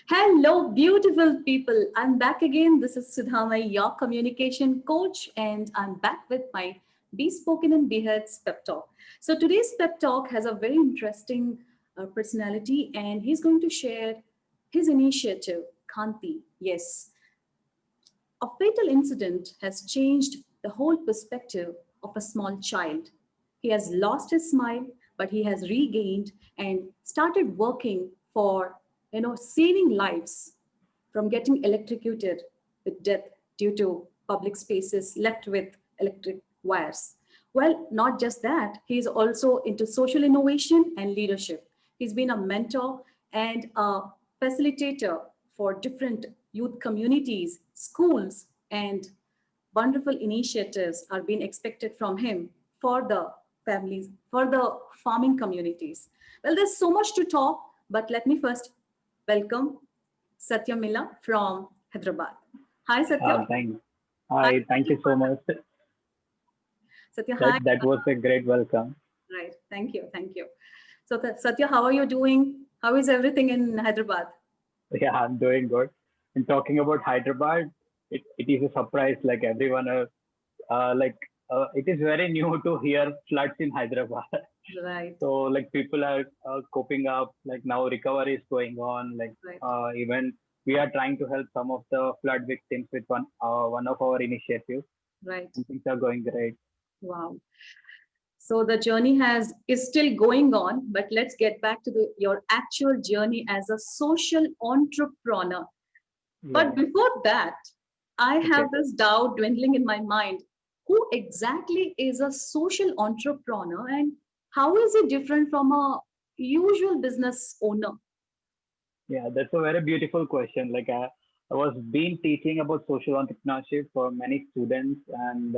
Hello, beautiful people. I'm back again. This is Sudhamai, your communication coach, and I'm back with my Bespoken and Beheads pep talk. So today's pep talk has a very interesting personality, and he's going to share his initiative, Khanti. Yes, a fatal incident has changed the whole perspective of a small child. He has lost his smile, but he has regained and started working for, saving lives from getting electrocuted with death due to public spaces left with electric wires. Well, not just that, he is also into social innovation and leadership. He's been a mentor and a facilitator for different youth communities, schools, and wonderful initiatives are being expected from him for the families, for the farming communities. Well, there's so much to talk, but let me first welcome Satya Illa from Hyderabad. Hi, Satya. Thank, Hi, Hi, thank you so much. Satya. That Hi. that was a great welcome. Right. Thank you. Thank you. So, Satya, how are you doing? How is everything in Hyderabad? Yeah, I'm doing good. And talking about Hyderabad, it is a surprise. Like everyone, it is very new to hear floods in Hyderabad. Right. So like people are coping up. Like now recovery is going on. Like Right. even we are trying to help some of the flood victims with one of our initiatives, Right. and things are going great. Wow. So the journey has is still going on, but let's get back to your actual journey as a social entrepreneur. But Yeah. before that, I have Okay. this doubt dwindling in my mind. Who exactly is a social entrepreneur and how is it different from a usual business owner? Yeah, that's a very beautiful question. I was been teaching about social entrepreneurship for many students, and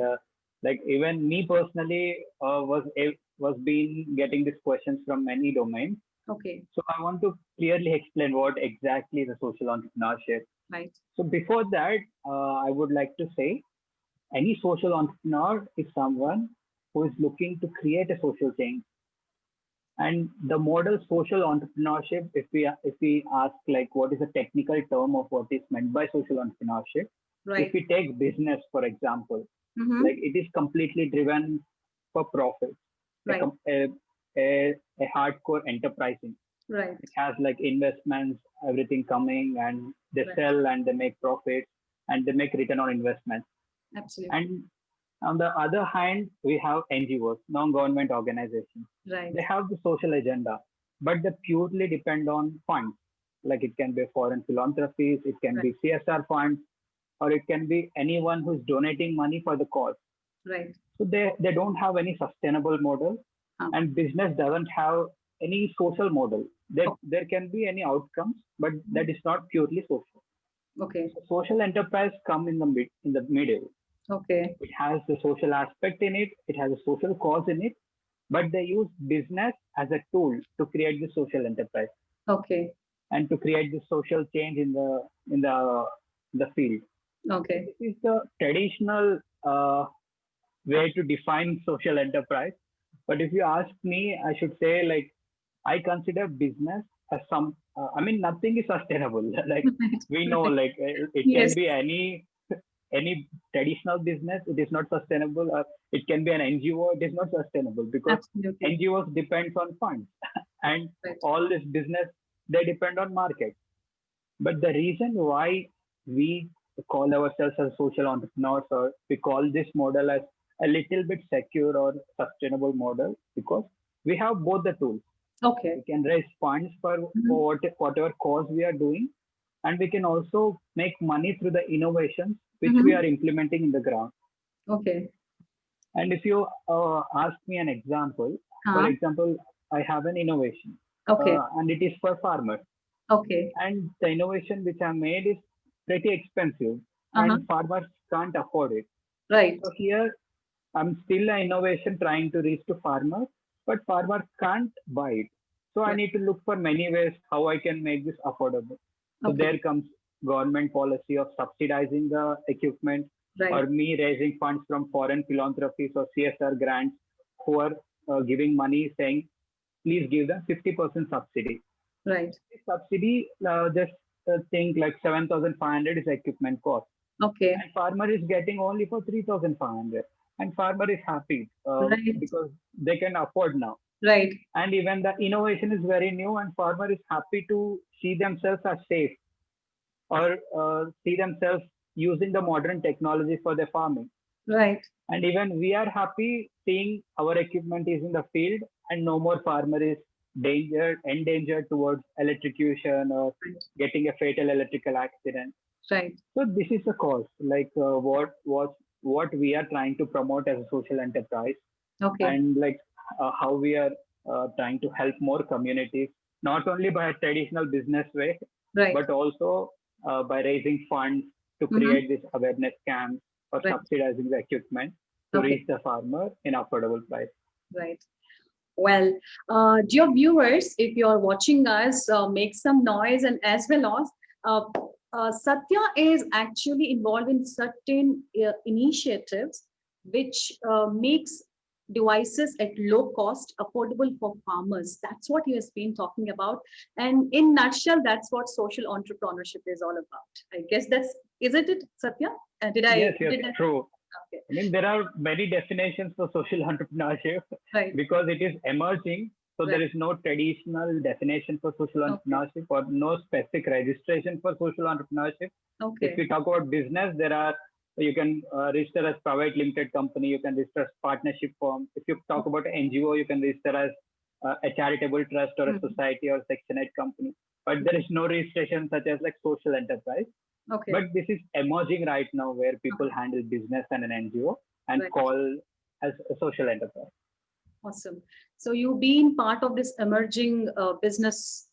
like even me personally was been getting these questions from many domains. Okay, So I want to clearly explain what exactly the social entrepreneurship. right, So before that, I would like to say any social entrepreneur is someone who is looking to create a social change. And the model social entrepreneurship, if we ask like what is the technical term of what is meant by social entrepreneurship, if right. we take business for example, like Mm-hmm. it is completely driven for profit, a, Right, a hardcore enterprising. right, It has like investments, everything coming, and they right. sell and they make profits and they make return on investment. Absolutely. And on the other hand, we have NGOs, non-government organizations. Right, They have the social agenda, but they purely depend on funds. Like it can be foreign philanthropies, it can right, be CSR funds, or it can be anyone who's donating money for the cause. right. So they don't have any sustainable model, Huh. and business doesn't have any social model. Oh, There can be any outcomes, but that is not purely social. okay, So social enterprise come in the middle. okay, It has the social aspect in it, it has a social cause in it, but they use business as a tool to create the social enterprise okay, and to create the social change in the field. So okay. this is the traditional way to define social enterprise. But if you ask me, I should say like I consider business as some. I mean, nothing is sustainable. Like Right, we know, right. like it can Yes, be any traditional business. It is not sustainable. It can be an NGO. It is not sustainable because absolutely. NGOs depends on funds, and Right. all this business they depend on market. But the reason why we call ourselves as social entrepreneurs or we call this model as a little bit secure or sustainable model because we have both the tools. We Okay. can raise funds Mhm. for whatever cause we are doing, and we can also make money through the innovations which we are Mhm. implementing in the ground. Okay. And if you ask me an example, for Huh? example, I have an innovation Okay. and it is for farmers. Okay. And the innovation which I made is pretty expensive Uh-huh. and farmers can't afford it. Right. So here I'm still an innovation trying to reach to farmers, but farmers can't buy it. So I Right. need to look for many ways how I can make this affordable. So Okay. there comes government policy of subsidizing the equipment Right. or me raising funds from foreign philanthropies or CSR grants who are giving money saying, please give them 50% subsidy. Right. This subsidy just think like 7,500 is equipment cost, Okay. and farmer is getting only for 3,500, and farmer is happy Right. because they can afford now. Right. And even the innovation is very new, and farmer is happy to see themselves as safe, or see themselves using the modern technology for their farming. Right. And even we are happy seeing our equipment is in the field, and no more farmer is endangered towards electrocution or Right. getting a fatal electrical accident. Right. So this is the cause, like what we are trying to promote as a social enterprise, Okay. and like how we are trying to help more communities, not only by a traditional business way, Right. but also by raising funds to Mm-hmm. create this awareness camps or Right. subsidizing the equipment to Okay. reach the farmer in affordable price. Right. Well, dear viewers, if you're watching us, make some noise, and as well as uh, Satya is actually involved in certain initiatives which makes devices at low cost affordable for farmers. That's what he has been talking about, and in nutshell, that's what social entrepreneurship is all about. I guess that's, isn't it, Satya? Did I Yes, yes, did I? true. Okay. I mean, there are many definitions for social entrepreneurship Right. because it is emerging. So Right. there is no traditional definition for social Okay. entrepreneurship or no specific registration for social entrepreneurship. If Okay. we talk about business, there are, you can register as private limited company, you can register as partnership firm. If you talk about NGO, you can register as a charitable trust or a Mhm. society or section 8 company. But there is no registration such as like social enterprise. Okay. But this is emerging right now where people Okay. handle business and an NGO and Right. call as a social enterprise. Awesome. So you've been part of this emerging business,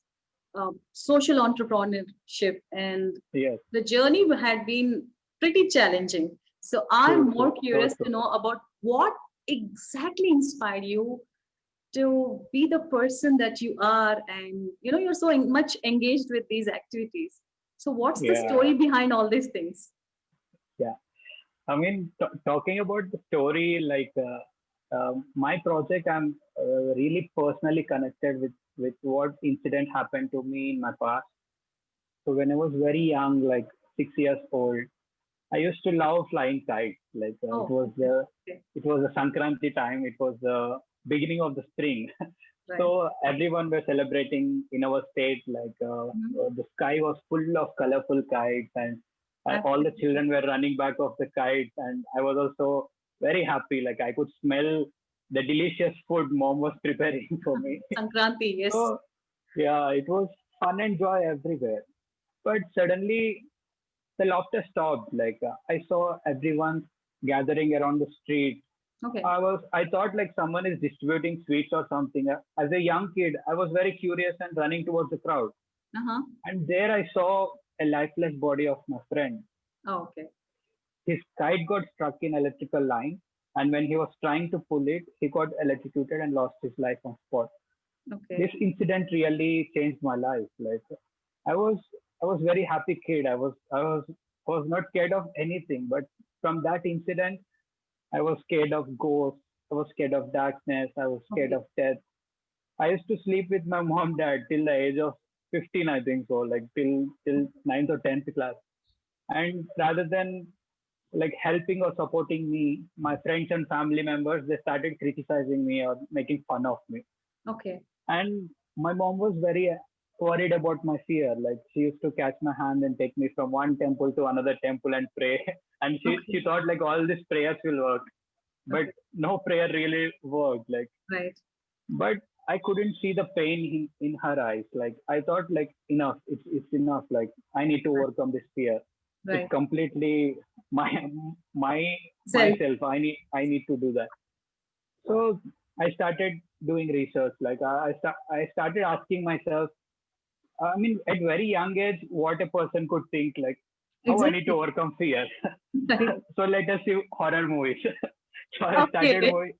social entrepreneurship, and Yes, the journey had been pretty challenging. So I'm true, more true, so curious to true. know about what exactly inspired you to be the person that you are, and you're so much engaged with these activities. So what's the Yeah, story behind all these things? yeah. I mean, talking about the story, like my project, I'm really personally connected with what incident happened to me in my past. So when I was very young, like 6 years old, I used to love flying kites. Like Oh, okay. Okay. it was the Sankranti time. It was the beginning of the spring. Right. So everyone were celebrating in our state. Like Mhm. the sky was full of colorful kites, and all the Absolutely. children were running back of the kites. And I was also very happy. Like I could smell the delicious food mom was preparing for me. Sankranti, yes. So yeah, it was fun and joy everywhere. But suddenly the laughter stopped. Like I saw everyone gathering around the street. Okay. I thought like someone is distributing sweets or something. As a young kid, I was very curious and running towards the crowd. Uh-huh. And there I saw a lifeless body of my friend. Oh, okay. His kite got stuck in electrical line, and when he was trying to pull it, he got electrocuted and lost his life on spot. This Okay. incident really changed my life. Like I was I was very happy kid. I was not scared of anything. But from that incident, I was scared of ghosts. I was scared of darkness. I was scared Okay. of death. I used to sleep with my mom, dad till the age of 15, I think so, like till ninth or 10th class. And rather than like helping or supporting me, my friends and family members, they started criticizing me or making fun of me. Okay. And my mom was very worried about my fear. Like she used to catch my hand and take me from one temple to another temple and pray. And she Okay. thought like all these prayers will work, but Okay. no prayer really worked. Like, Right. but I couldn't see the pain in her eyes. Like I thought like enough, it's enough. Like I need to Right. overcome this fear. It's Right. completely my my Self. myself. I need to do that. So I started doing research. Like I started asking myself, I mean, at very young age, what a person could think, like how I need to Exactly. overcome fear. Right. So let us see horror movies. So I started Okay.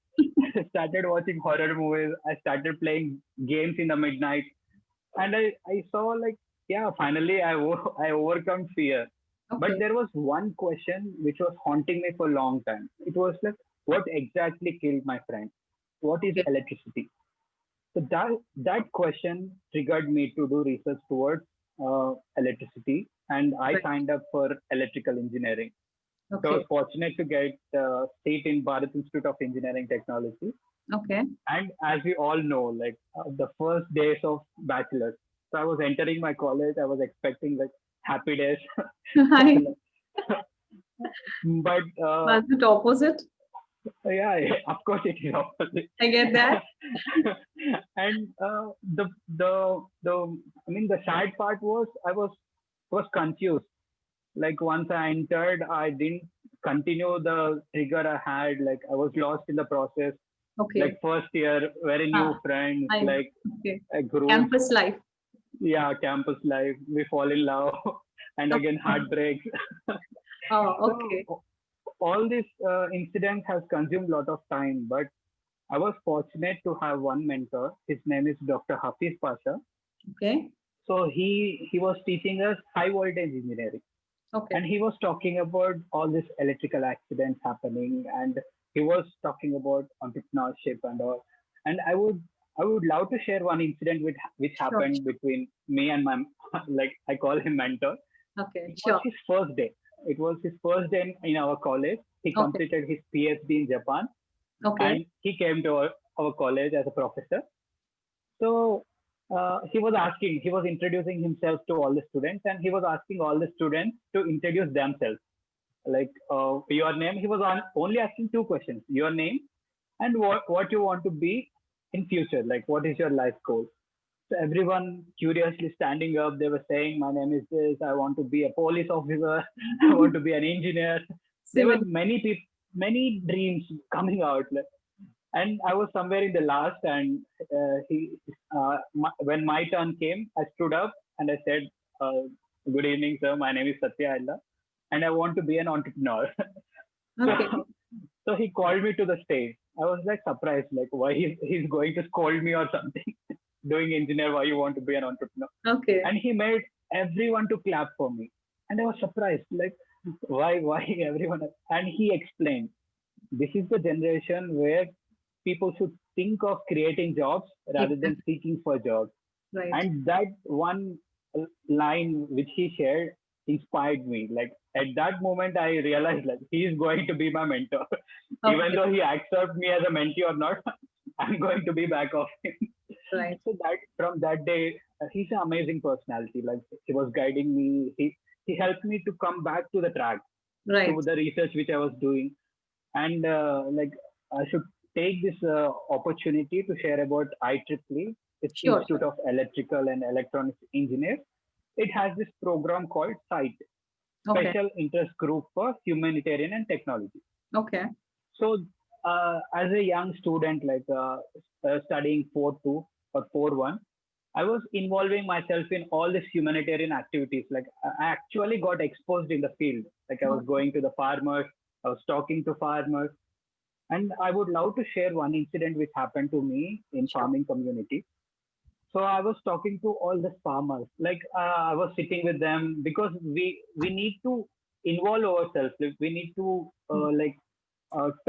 started watching horror movies. I started playing games in the midnight, and I saw like, yeah, finally I overcome fear. But Okay. there was one question which was haunting me for a long time. It was like, what exactly killed my friend? What is Okay. electricity? So that question triggered me to do research towards electricity, and I Right. signed up for electrical engineering. So I was Okay. fortunate to get a seat in Bharat Institute of Engineering Technology. Okay. And as we all know, like the first days of bachelor's, so I was entering my college. I was expecting like happy days, Hi. but Was it opposite? yeah, of course it is opposite. I get that. And the I mean the sad part was I was confused. Like once I entered, I didn't continue the trigger I had. Like I was lost in the process. Like Okay. first year, very new Ah, friends, I know. like Okay. a group. Campus life. Yeah, campus life. We fall in love, and again Okay. heartbreaks. Oh, So okay. all this incident has consumed a lot of time, but I was fortunate to have one mentor. His name is Dr. Hafiz Pasha. Okay. So he was teaching us high voltage engineering, Okay. and he was talking about all these electrical accidents happening, and he was talking about entrepreneurship and all. And I would love to share one incident which Sure. happened between me and my like I call him mentor. Okay. It was Sure. his first day. It was his first day in our college. He Okay. completed his PhD in Japan, Okay. and he came to our college as a professor. So he was introducing himself to all the students, and he was asking all the students to introduce themselves. Like your name, he was only asking two questions: your name and what you want to be in future. Like what is your life goal? So everyone curiously standing up, they were saying, "My name is this. I want to be a police officer. I want to be an engineer." There were Civil. many people, many dreams coming out. And I was somewhere in the last, and when my turn came, I stood up and I said, "Good evening, sir. My name is Satya Illa, and I want to be an entrepreneur." so, Okay. so he called me to the stage. I was like surprised, like why he's going to scold me or something. Doing engineer, why you want to be an entrepreneur? Okay. And he made everyone to clap for me, and I was surprised, like why everyone? And he explained, this is the generation where people should think of creating jobs rather than Exactly. seeking for jobs. Right. And that one line which he shared inspired me. Like at that moment, I realized like he is going to be my mentor, even Okay. though he accepts me as a mentee or not. I'm going to be back of him. Right. So that from that day, he's an amazing personality. Like he was guiding me. He helped me to come back to the track, to Right. the research which I was doing. And like I should take this opportunity to share about IEEE. It's Sure. Institute Sure. of Electrical and Electronics Engineers. It has this program called SITE, Okay. Special Interest Group for Humanitarian and Technology. Okay. So as a young student, like studying 4.2 or 4.1, I was involving myself in all these humanitarian activities. Like I actually got exposed in the field. Like I was Okay. going to the farmers, I was talking to farmers, and I would love to share one incident which happened to me in Sure. farming community. So I was talking to all the farmers. Like I was sitting with them because we need to involve ourselves. Like, we need to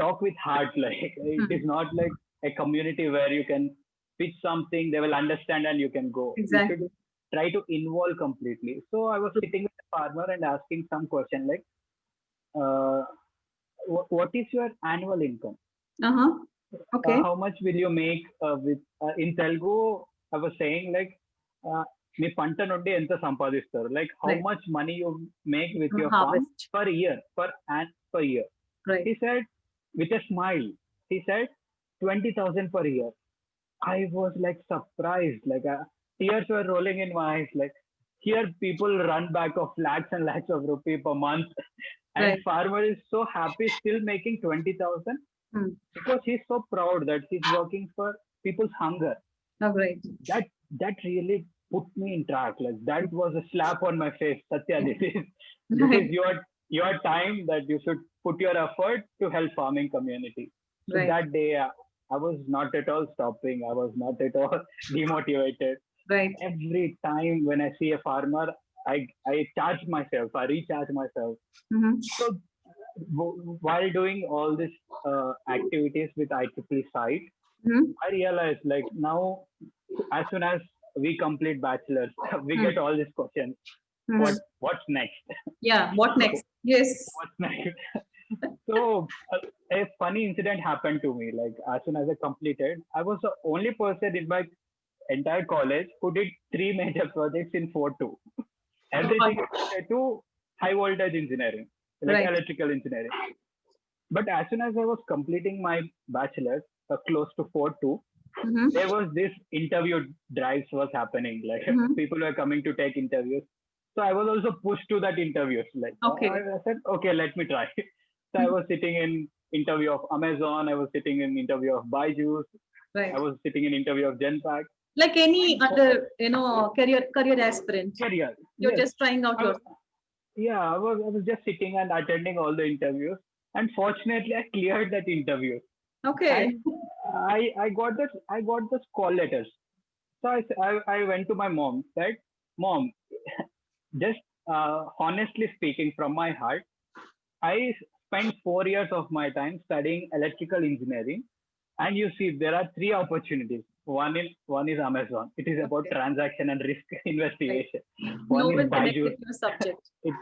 talk with heart. Like it Hmm. is not like a community where you can pitch something, they will understand and you can go. You should Exactly. try to involve completely. So I was sitting with the farmer and asking some question like, uh, what is your annual income? Uh-huh. Okay. How much will you make with in Telugu? I was saying like మీ పంట నుండి ఎంత సంపాదిస్తారు, like how Right. much money you make with From your farm harvest. per year, per year. Right. He said with a smile, he said 20,000 per year. I was like surprised, like tears were rolling in my eyes. Like here, people run back of lakhs and lakhs of rupee per month, and Right. farmer is so happy still making 20,000 Hmm. because he's so proud that he's working for people's hunger. Oh, great. That really put me in track. Like that was a slap on my face. Satya, this is Right. your time that you should put your effort to help farming community. So Right. that day, I was not at all stopping. I was not at all demotivated. Right. Every time when I see a farmer, I charge myself. I recharge myself. Mm-hmm. So while doing all these activities with IEEE site, Mm-hmm. I realized like now, as soon as we complete bachelors, we Hmm. get all these questions. Hmm. What's next? Yeah. What next? Yes. What's next? So a funny incident happened to me. Like as soon as I completed, I was the only person in my entire college who did three major projects in 4-2. God. Everything related to high voltage engineering, like Right. electrical engineering. But as soon as I was completing my bachelor's, close to 4-2, Mm-hmm. there was this interview drives was happening. Like Mm-hmm. people were coming to take interviews. So I was also pushed to that interviews. Like Okay. I said, okay, let me try. So I Mhm. was sitting in interview of Amazon. I was sitting in interview of Byju's. Right. I was sitting in interview of Genpact. Like any And for other, career aspirant, career, you're yes. just trying out I, your. yeah, I was just sitting and attending all the interviews. And fortunately, I cleared that interview. Okay. And I got this call letters. So I went to my mom, said, Mom, just honestly speaking from my heart, I spent 4 years of my time studying electrical engineering. And you see, there are three opportunities. One is Amazon. It is about Okay. transaction and risk Right. investigation. No One is one connect Byju's. with your subject. It,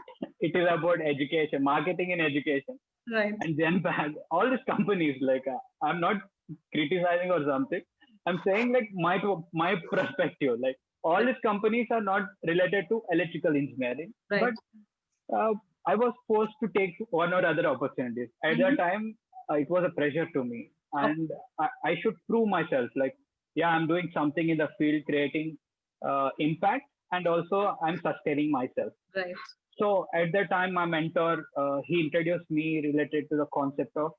it is about education, marketing and education. Right. And then all these companies, like I'm not criticizing or something. I'm saying like my perspective, like all Right. these companies are not related to electrical engineering, but Right. uh, I was forced to take one or other opportunities. At that Mm-hmm. time, it was a pressure to me, Okay. and I should prove myself. Like, yeah, I'm doing something in the field, creating impact, and also I'm sustaining myself. Right. So at that time, my mentor he introduced me related to the concept of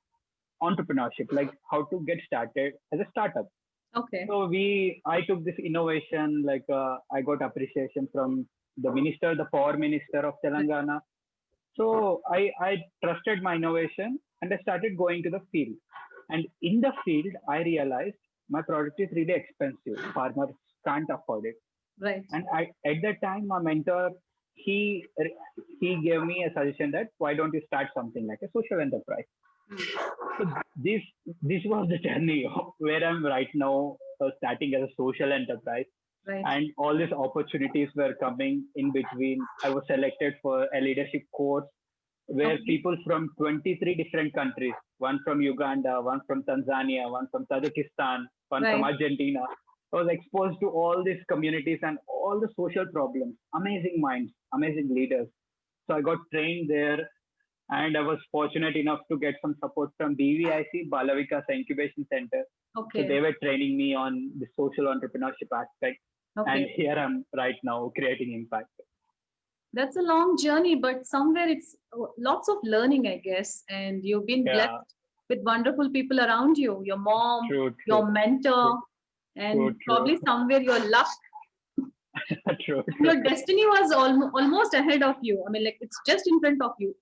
entrepreneurship, like how to get started as a startup. Okay. So I took this innovation, like I got appreciation from the power minister of Right. Telangana. So I trusted my innovation and I started going to the field. And in the field, I realized my product is really expensive. Farmers can't afford it. Right. And at that time, my mentor, he he gave me a suggestion that why don't you start something like a social enterprise. Mm. So this was the journey of where I'm right now, starting as a social enterprise, Right. and all these opportunities were coming in between. I was selected for a leadership course where Okay. people from 23 different countries, one from Uganda, one from Tanzania, one from Tajikistan, one from Right. Argentina, I was exposed to all these communities and all the social problems. Amazing minds, amazing leaders. So I got trained there, and I was fortunate enough to get some support from BVIC, Balavikas Incubation Center. So Okay. they were training me on the social entrepreneurship aspect. And Okay. here I'm right now creating impact. That's a long journey, but somewhere it's lots of learning, I guess. And you've been blessed Yeah, with wonderful people around you, your mom, true, true, your true, mentor, true, and true, probably somewhere your luck true, and true. your destiny was almost ahead of you. I mean, like it's just in front of you.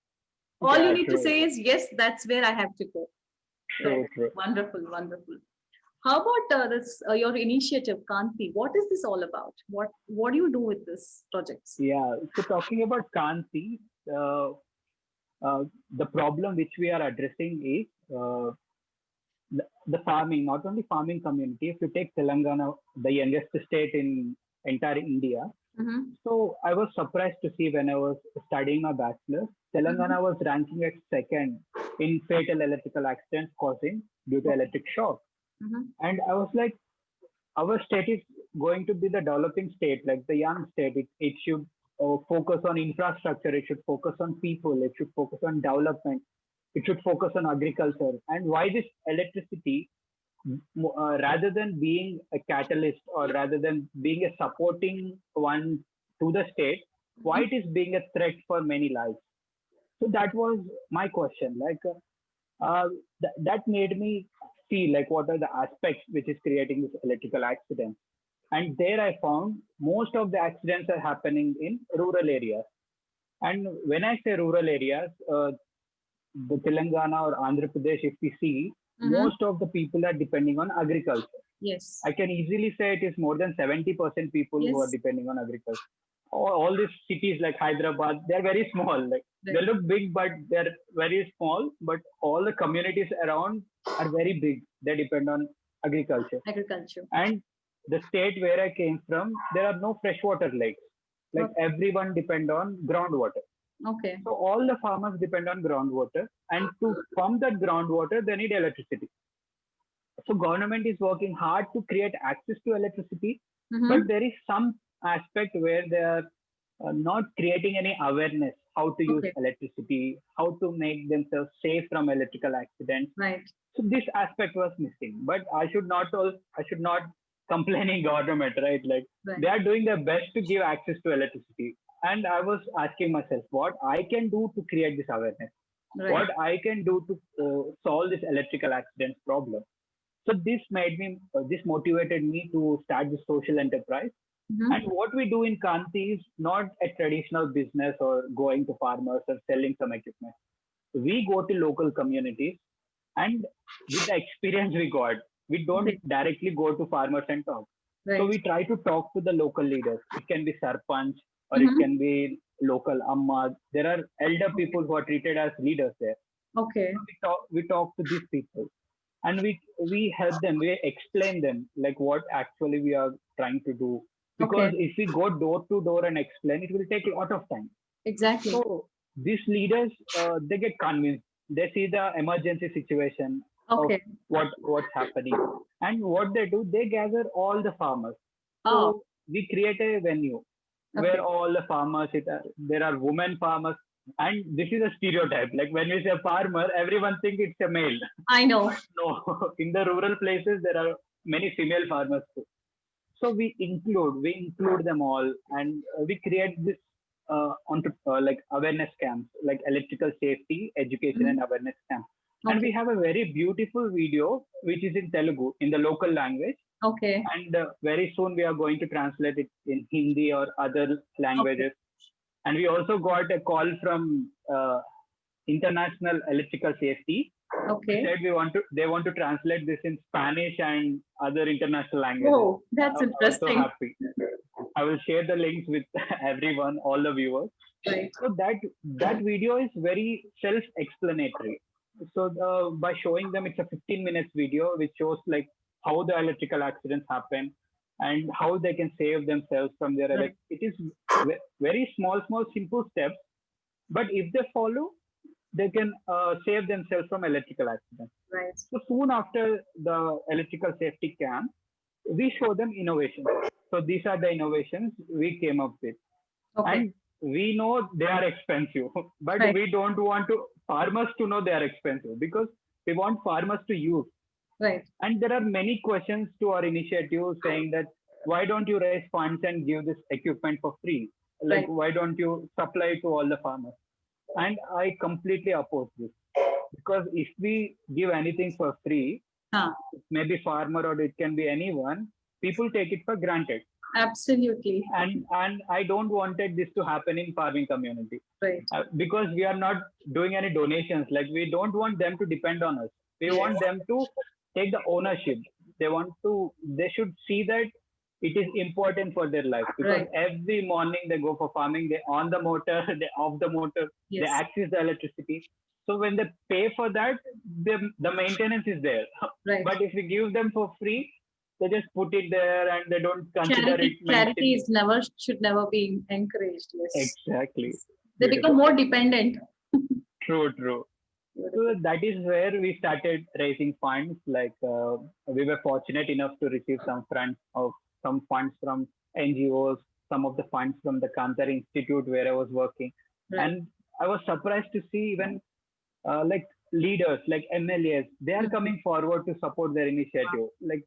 All you Yeah, need to true, say is, yes, that's where I have to go. Right. true, true. Wonderful, wonderful. How about this your initiative, Kanti? What is this all about? What do you do with this projects? Yeah. So talking about KAANTHI, uh, uh, the problem which we are addressing is the farming, not only farming community. If you take Telangana, the youngest state in entire India, Mm-hmm. so I was surprised to see when I was studying my bachelor's, Mm-hmm. Telangana was ranking at second in fatal electrical accidents causing due to Okay. electric shock. Mm-hmm. And I was like, our state is going to be the developing state, like the young state. It should focus on infrastructure, it should focus on people, it should focus on development, it should focus on agriculture. And why this electricity, rather than being a catalyst or rather than being a supporting one to the state, why Mm-hmm. it is being a threat for many lives? So that was my question. Like that made me see like what are the aspects which is creating this electrical accident. And there I found most of the accidents are happening in rural areas. And when I say rural areas, the Telangana or Andhra Pradesh, if we see, Mm-hmm. most of the people are depending on agriculture. Yes. I can easily say it is more than 70% people who are Yes. depending on agriculture. All these cities like Hyderabad, they're very small. Like they Right. look big, but they're very small. But all the communities around are very big. They depend on agriculture. Agriculture. And the state where I came from, there are no freshwater lakes. Like Okay. everyone depend on groundwater. Okay. So all the farmers depend on groundwater, and to pump that groundwater, they need electricity. So government is working hard to create access to electricity, but Mm-hmm. there is some aspect where they are not creating any awareness how to use Okay. electricity, how to make themselves safe from electrical accidents. Right. So this aspect was missing. But I should not complaining government, right? Like Right. they are doing their best to give access to electricity. And I was asking myself what I can do to create this awareness, Right. what I can do to solve this electrical accidents problem. So this motivated me to start this social enterprise. Mm-hmm. And what we do in Kanti is not a traditional business or going to farmers or selling some equipment. We go to local communities, and with the experience we got, we don't Okay. directly go to farmers and talk. So Right. we try to talk to the local leaders. It can be sarpanch or it Mm-hmm. can be local amma. There are elder people who are treated as leaders there. Okay. So we talk to these people, and we help them, we explain them like what actually we are trying to do. Because Okay. if we go door to door and explain, it will take a lot of time. Exactly. So these leaders, they get convinced, they see the emergency situation of Okay. what's happening, and what they do, they gather all the farmers. So Oh, we create a venue where okay. all the farmers there are women farmers. And this is a stereotype, like when we say farmer, everyone think it's a male. I know. But no, in the rural places there are many female farmers too. So we include them all, and we create this like awareness camps, like electrical safety education Mhm. and awareness camps. And we Okay. have a very beautiful video which is in Telugu, in the local language. Okay. And very soon we are going to translate it in Hindi or other Okay. languages. And we also got a call from International Electrical Safety. They Okay. said they want to translate this in Spanish and other international languages. Oh, that's I was so interesting. happy. I will share the links with everyone, all the viewers. Right. So that video is very self-explanatory. So by showing them, it's a 15 minutes video which shows like how the electrical accidents happen and how they can save themselves from their Right. it is very small simple steps, but if they follow, they can save themselves from electrical accidents. Right. So soon after the electrical safety camp, we show them innovations. So these are the innovations we came up with. Okay. And we know they are expensive, but Right. we don't want to farmers to know they are expensive, because we want farmers to use. Right. And there are many questions to our initiative saying that why don't you raise funds and give this equipment for free? Like, Right. why don't you supply to all the farmers? And I completely oppose this, because if we give anything for free, Huh. it may be farmer or it can be anyone, people take it for granted. Absolutely. And I don't wanted this to happen in farming community, Right. because we are not doing any donations. Like, we don't want them to depend on us. We Yes. want them to take the ownership. They should see that it is important for their life, because Right. every morning they go for farming, they on the motor, they off the motor, they Yes. access the electricity. So when they pay for that, the maintenance is there. Right. But if we give them for free, they just put it there and they don't consider it Charity maintenance. is never should never be encouraged. Yes. Exactly. They become Beautiful. more dependent. True. So Beautiful. that is where we started raising funds. Like, we were fortunate enough to receive some funds from NGOs, some of the funds from the KAANTHI Institute where I was working. Right. And I was surprised to see even like leaders, like MLAs, they are Mhm. coming forward to support their initiative. Like,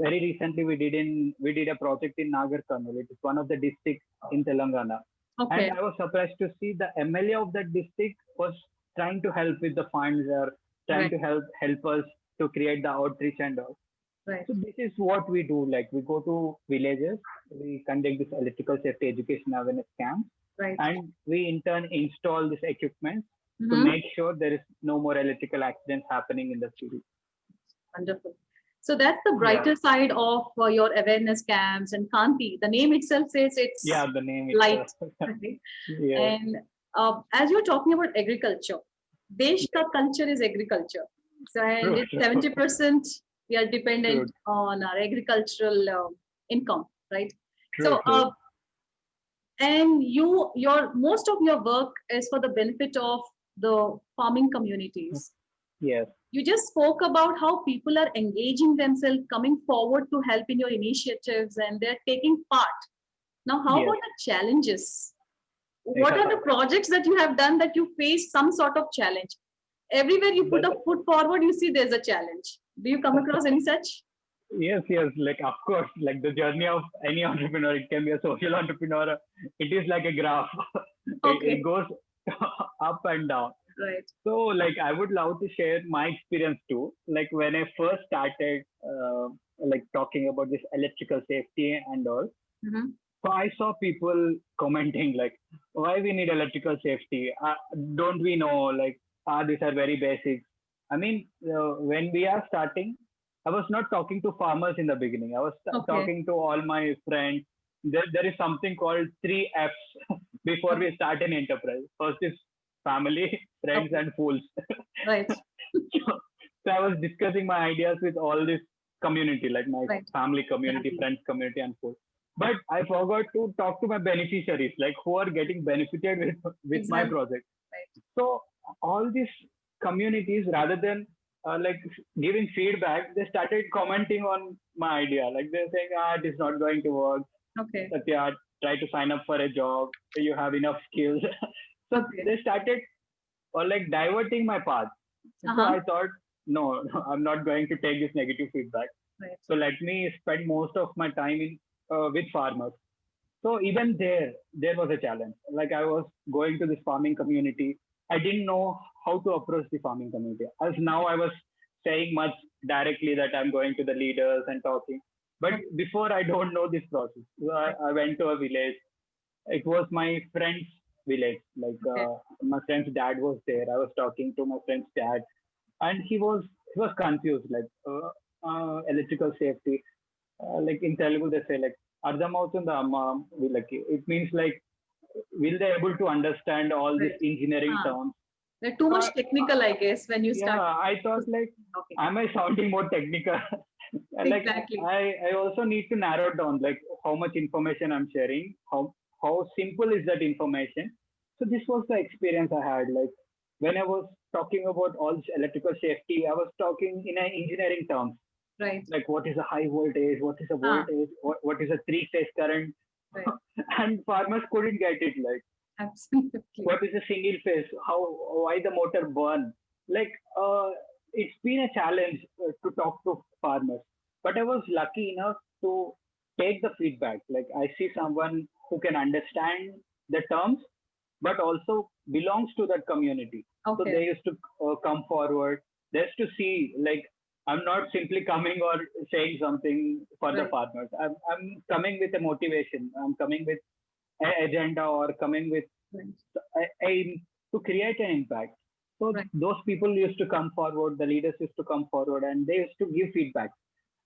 very recently, we did a project in Nagar Karnool. It is one of the districts in Telangana, and Okay. I was surprised to see the MLA of that district was trying to help with the funds, or trying Right. to help us to create the outreach and all. Right. So this is what we do. Like, we go to villages, we conduct this electrical safety education awareness camp, Right. and we in turn install this equipment to Mm-hmm. make sure there is no more electrical accidents happening in the city. Wonderful. So that's the Yeah, brighter side of your awareness camps and Kanti. The name itself says yeah, it's the name light. itself. Right? Yes, And as you're talking about agriculture, Desh yes, ka culture is agriculture. So, and true, it's true. 70% We are True, dependent on our agricultural income, right? true, So, true. and your most of your work is for the benefit of the farming communities. Yes, You just spoke about how people are engaging themselves, coming forward to help in your initiatives, and they're taking part. Now, how yes. about the challenges? What are Yeah, the projects that you have done that you face some sort of challenge? Everywhere you put that, a foot forward, you see there's a challenge. Do you come across any such? yes, yes. Like, of course, like the journey of any entrepreneur, it can be a social entrepreneur. It is like a graph. It Okay, goes up and down. right. So, like, I would love to share my experience too. Like, when I first started, like, talking about this electrical safety and all, Hmm. so I saw people commenting like, why we need electrical safety? Don't we know? Like, these are very basic. I mean, when we are starting, I was not talking to farmers in the beginning. I was Okay, talking to all my friends. There is something called three F's before we start an enterprise. First is family, friends, okay, and fools. right, So I was discussing my ideas with all this community, like my right. family community, Family. friends community, and fools. But I forgot to talk to my beneficiaries, like who are getting benefited with my Exactly. project. Right. So all these communities, rather than like giving feedback, they started commenting on my idea. Like they're saying, it is not going to work. Okay, Satya, try to sign up for a job. You have enough skills. So okay. they started or like diverting my path. So Uh-huh. I thought, no, I'm not going to take this negative feedback. Right. So let me spend most of my time in with farmers. So even there was a challenge. Like I was going to this farming community. I didn't know how to approach the farming community. As now I was saying much directly that I'm going to the leaders and talking. But Okay. before I don't know this process. So Right. I went to a village. It was my friend's village. Like Okay. my friend's dad was there. I was talking to my friend's dad, and he was confused. Like electrical safety. Like in Telugu, they say like అర్థమవుతుందా అమ్మ వీళ్ళకి. It means like will they able to understand all these Right. engineering Ah, terms? they're too So much technical, I guess, when you yeah, start I thought like, talking. am I sounding more technical? Like Exactly. I also need to narrow down like how much information I'm sharing, how simple is that information. So this was the experience I had. Like when I was talking about all this electrical safety, I was talking in a engineering terms. Right. Like what is a high voltage, what is a Ah, voltage, what is a three-phase current, right. and farmers couldn't get it. Like Absolutely. what is a single phase, how why the motor burn. Like it's been a challenge to talk to farmers, but I was lucky enough to take the feedback. Like I see someone who can understand the terms but also belongs to that community. So Okay. they used to come forward. They used to see like I'm not simply coming or saying something for the Right. farmers. I'm coming with a motivation. I'm coming with an agenda or coming with Right. aim to create an impact. So Right. those people used to come forward, the leaders used to come forward, and they used to give feedback.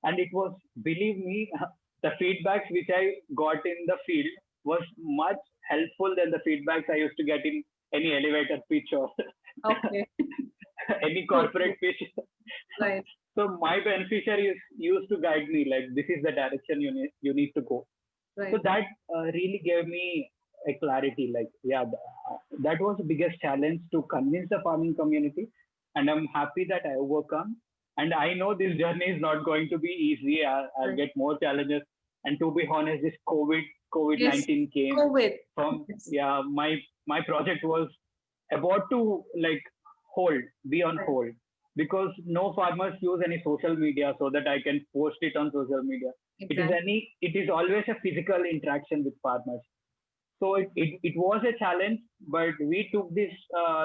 And it was, believe me, the feedbacks which I got in the field was much helpful than the feedbacks I used to get in any elevator pitch or Okay. any So true. corporate pitch. Right. So my beneficiaries used to guide me like this is the direction you need to go. So Right. that really gave me a clarity. Like yeah, that was the biggest challenge to convince the farming community, and I'm happy that I overcome. And I know this journey is not going to be easy. I'll Right. get more challenges. And to be honest, this COVID Yes. 19 came COVID. from Yes. yeah. My project was about to like be on Right. hold because no farmers use any social media so that I can post it on social media. Exactly. It is always a physical interaction with farmers. So it was a challenge, but we took this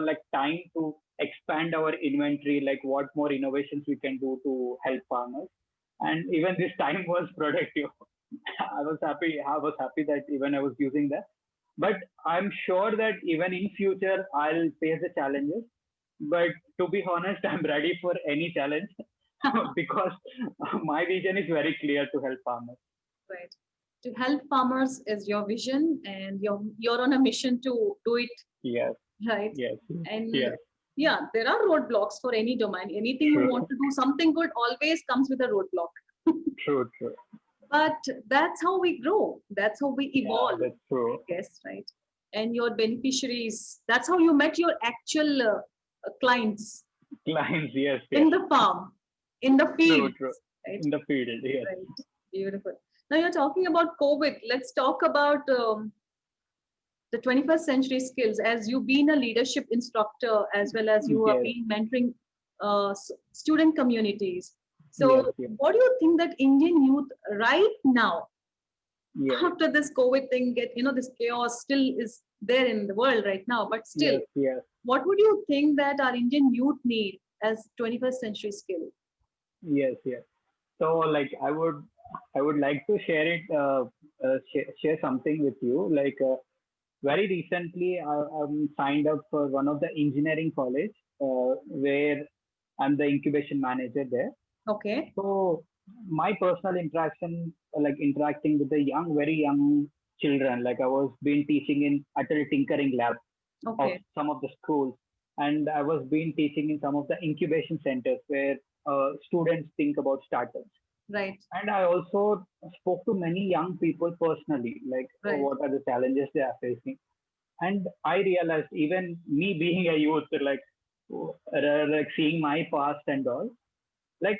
like time to expand our inventory, like what more innovations we can do to help farmers. And even this time was productive. I was happy that even I was using that. But I'm sure that even in future I'll face the challenges. But to be honest, I'm ready for any challenge because my vision is very clear to help farmers. Right. To help farmers is your vision, and you're on a mission to do it Yes, right. yes, And yes, Yeah, there are roadblocks for any domain. Anything you True, want to do, something good always comes with a roadblock. true, true. But that's how we grow. That's how we Yeah, evolve, that's I true. guess, right? And your beneficiaries, that's how you met your actual clients Clients, yes, yes. in the farm, in the True, true. fields, right? In the field, yes. Right. Beautiful. Now you're talking about COVID. Let's talk about the 21st century skills. As you've been a leadership instructor, as well as you have Yes, been mentoring student communities. yes, So, yes, what do you think that Indian youth right now, yes, after this COVID thing, this chaos still is there in the world right now, but still, yes, yes, what would you think that our Indian youth need as 21st century skill? yes, yes. So, like, I would like to share it, share something with you. Like, very recently, I'm signed up for one of the engineering college, where I'm the incubation manager there. Okay. So, my personal interaction, like interacting with the very young children, like I was been teaching in Atal Tinkering Lab of Okay. some of the schools, and I was been teaching in some of the incubation centers where students think about startups. Right. And I also spoke to many young people personally, like Right. what are the challenges they are facing. And I realized, even me being a youth, like seeing my past and all, like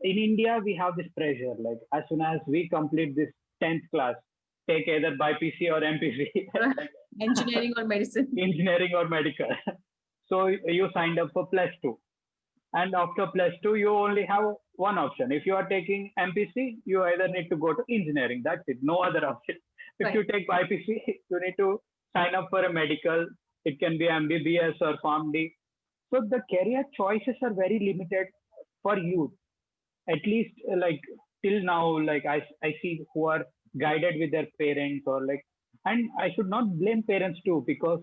in India, we have this pressure, like as soon as we complete this 10th class, take either BPC or MPC, Right. like Engineering or medicine. engineering or medical. So you signed up for plus two. And after plus two, you only have one option. If you are taking MPC, you either need to go to engineering. That's it. No other option. If Right. you take IPC, you need to sign up for a medical. It can be MBBS or PharmD. So the career choices are very limited for youth. At least like till now, like I see who are guided with their parents, or like, and I should not blame parents too, because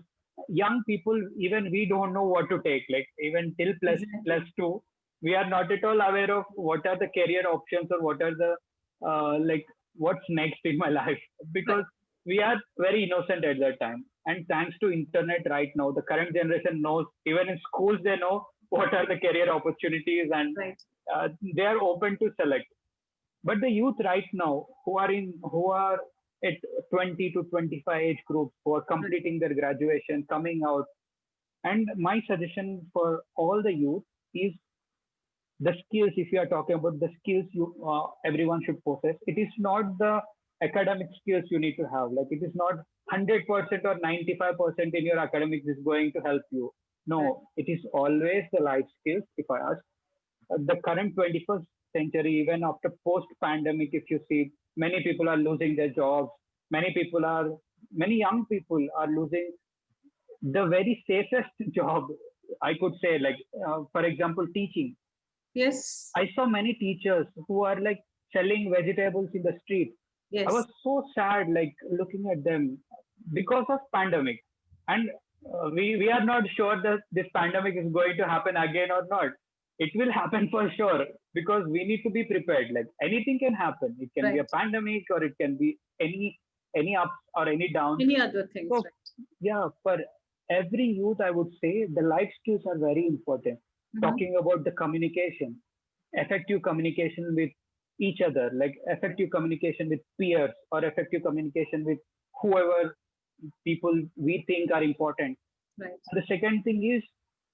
young people, even we don't know what to take. Like even till plus Exactly. two, we are not at all aware of what are the career options, or what are the like what's next in my life, because Right. we are very innocent at that time. And thanks to internet right now, the current generation knows, even in schools they know what are the career opportunities, and Right. they are open to select. But the youth right now, who are at 20 to 25 age groups, who are Right. completing their graduation, coming out, and my suggestion for all the youth is the skills. If you are talking about the skills, you everyone should possess. It is not the academic skills you need to have. Like it is not 100% or 95% in your academics is going to help you. No, Right. it is always the life skills. If I ask, the current 21st century, even after post-pandemic, if you see, many people are losing their jobs. Many young people are losing the very safest job, I could say. Like, for example, teaching. Yes. I saw many teachers who are like selling vegetables in the street. I was Yes. so sad, like looking at them because of pandemic. And we are not sure that this pandemic is going to happen again or not. It will happen for sure, because we need to be prepared. Like anything can happen. It can be a Right. pandemic, or it can be any ups or any downs. Many other things. So Right. yeah, for every youth, I would say the life skills are very important. Mhm. Talking about the communication, effective communication with each other, like effective communication with peers, or effective communication with whoever people we think are important. Right. And the second thing is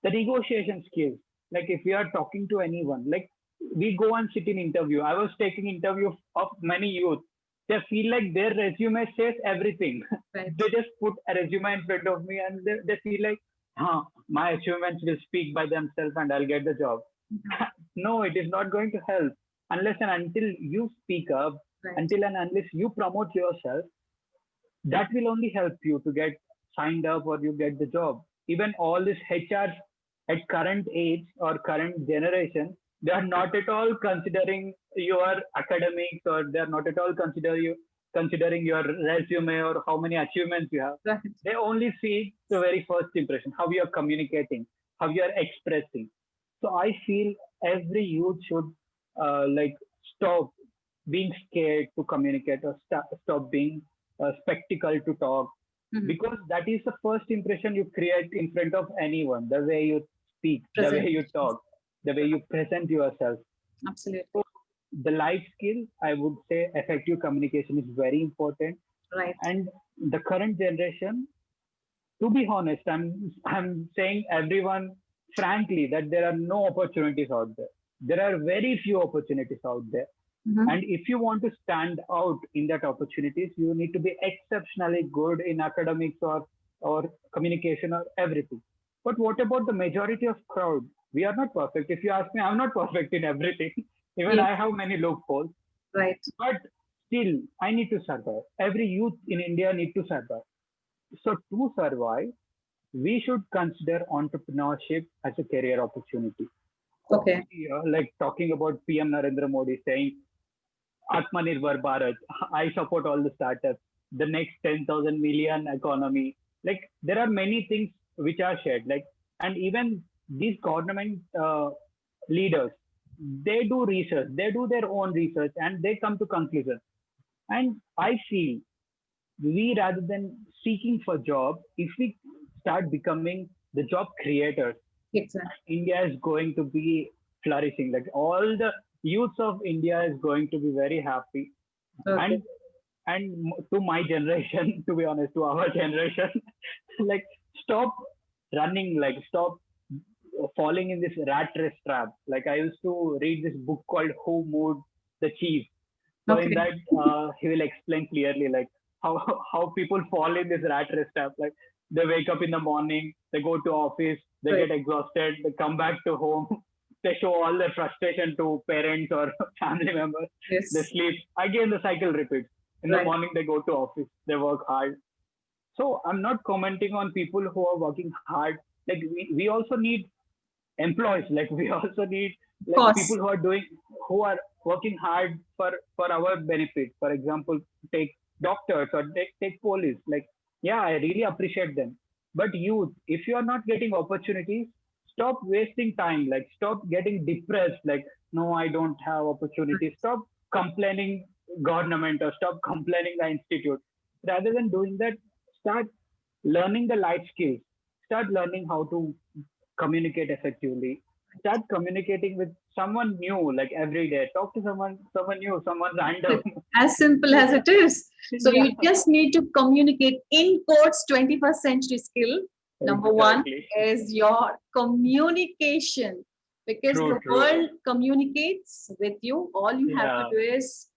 the negotiation skills. Like if we are talking to anyone, like we go and sit in interview. I was taking interview of many youth. They feel like their resume says everything. Right. They just put a resume in front of me, and they feel like, huh, my achievements will speak by themselves and I'll get the job. Mhm. No, it is not going to help unless and until you speak up, Right. until and unless you promote yourself. That will only help you to get signed up, or you get the job. Even all these HRs at current age or current generation, they are not at all considering your academics, or they are not at all considering your resume or how many achievements you have. Right. They only see the very first impression, how you are communicating, how you are expressing. So I feel every youth should like stop being scared to communicate, or stop being spectacle to talk, Mhm. because that is the first impression you create in front of anyone. The way you speak, the way you Presentations. talk, the way you present yourself. Absolutely. So the life skill, I would say effective communication is very important. Right. And the current generation, to be honest, I'm saying everyone frankly that there are no opportunities out there. There are very few opportunities out there. Mm-hmm. And if you want to stand out in that opportunities, you need to be exceptionally good in academics or communication or everything. But what about the majority of crowd? We are not perfect. If you ask me, I'm not perfect in everything. Even Yes. I have many loopholes. Right. But still, I need to survive. Every youth in India need to survive. So to survive, we should consider entrepreneurship as a career opportunity. Okay. Like talking about PM Narendra Modi saying Atmanirbhar Bharat. I support all the startups. The next 10,000 million economy. Like there are many things which are shared. Like and even these government leaders, they do research. They do their own research and they come to conclusion. And I feel we rather than seeking for job, if we start becoming the job creators, Exactly. India is going to be flourishing. Like all the youths of India is going to be very happy. Okay. And to my generation, to be honest, to our generation, like stop running, like stop falling in this rat race trap. Like I used to read this book called Who Moved the Cheese. So in Okay. that, he will explain clearly like how how people fall in this rat race trap. Like they wake up in the morning, they go to office, they Right. get exhausted, they come back to home, they show all their frustration to parents or family members, they Yes. sleep. Again, the cycle repeats. In the Right. morning, they go to office, they work hard. So I'm not commenting on people who are working hard. Like we also need employees, like we also need Of like people course. who are doing, who are working hard for our benefit. For example, take doctors or take police. Like yeah, I really appreciate them. But youth, if you are not getting opportunities, stop wasting time. Like stop getting depressed, like no, I don't have opportunities. Stop complaining government or stop complaining the institute. Rather than doing that, start learning the life skills. Start learning how to communicate effectively. Start communicating with someone new, like every day. Talk to someone new, someone random. As simple as it is. So Yeah, you just need to communicate in quotes 21st century skill. Number one exactly. is your communication because True, the true. world communicates with you. All you have to Yeah, do is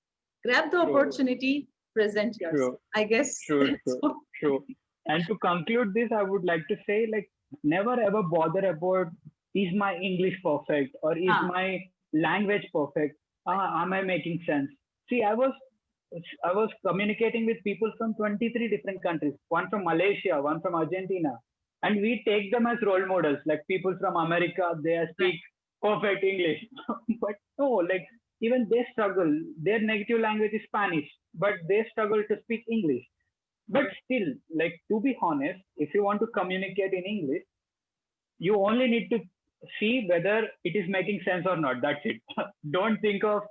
grab the true, opportunity, present yourself. true, I guess true, that's true, what. true. And to conclude this, I would like to say, like, never ever bother about is my English perfect or is Ah, my language perfect? Am I making sense? See, I was communicating with people from 23 different countries, one from Malaysia, one from Argentina, and we take them as role models, like people from America, they right, speak perfect English. But no, like even they struggle. Their native language is Spanish, but they struggle to speak English. But still, like to be honest, if you want to communicate in English, you only need to see whether it is making sense or not. That's it. Don't think of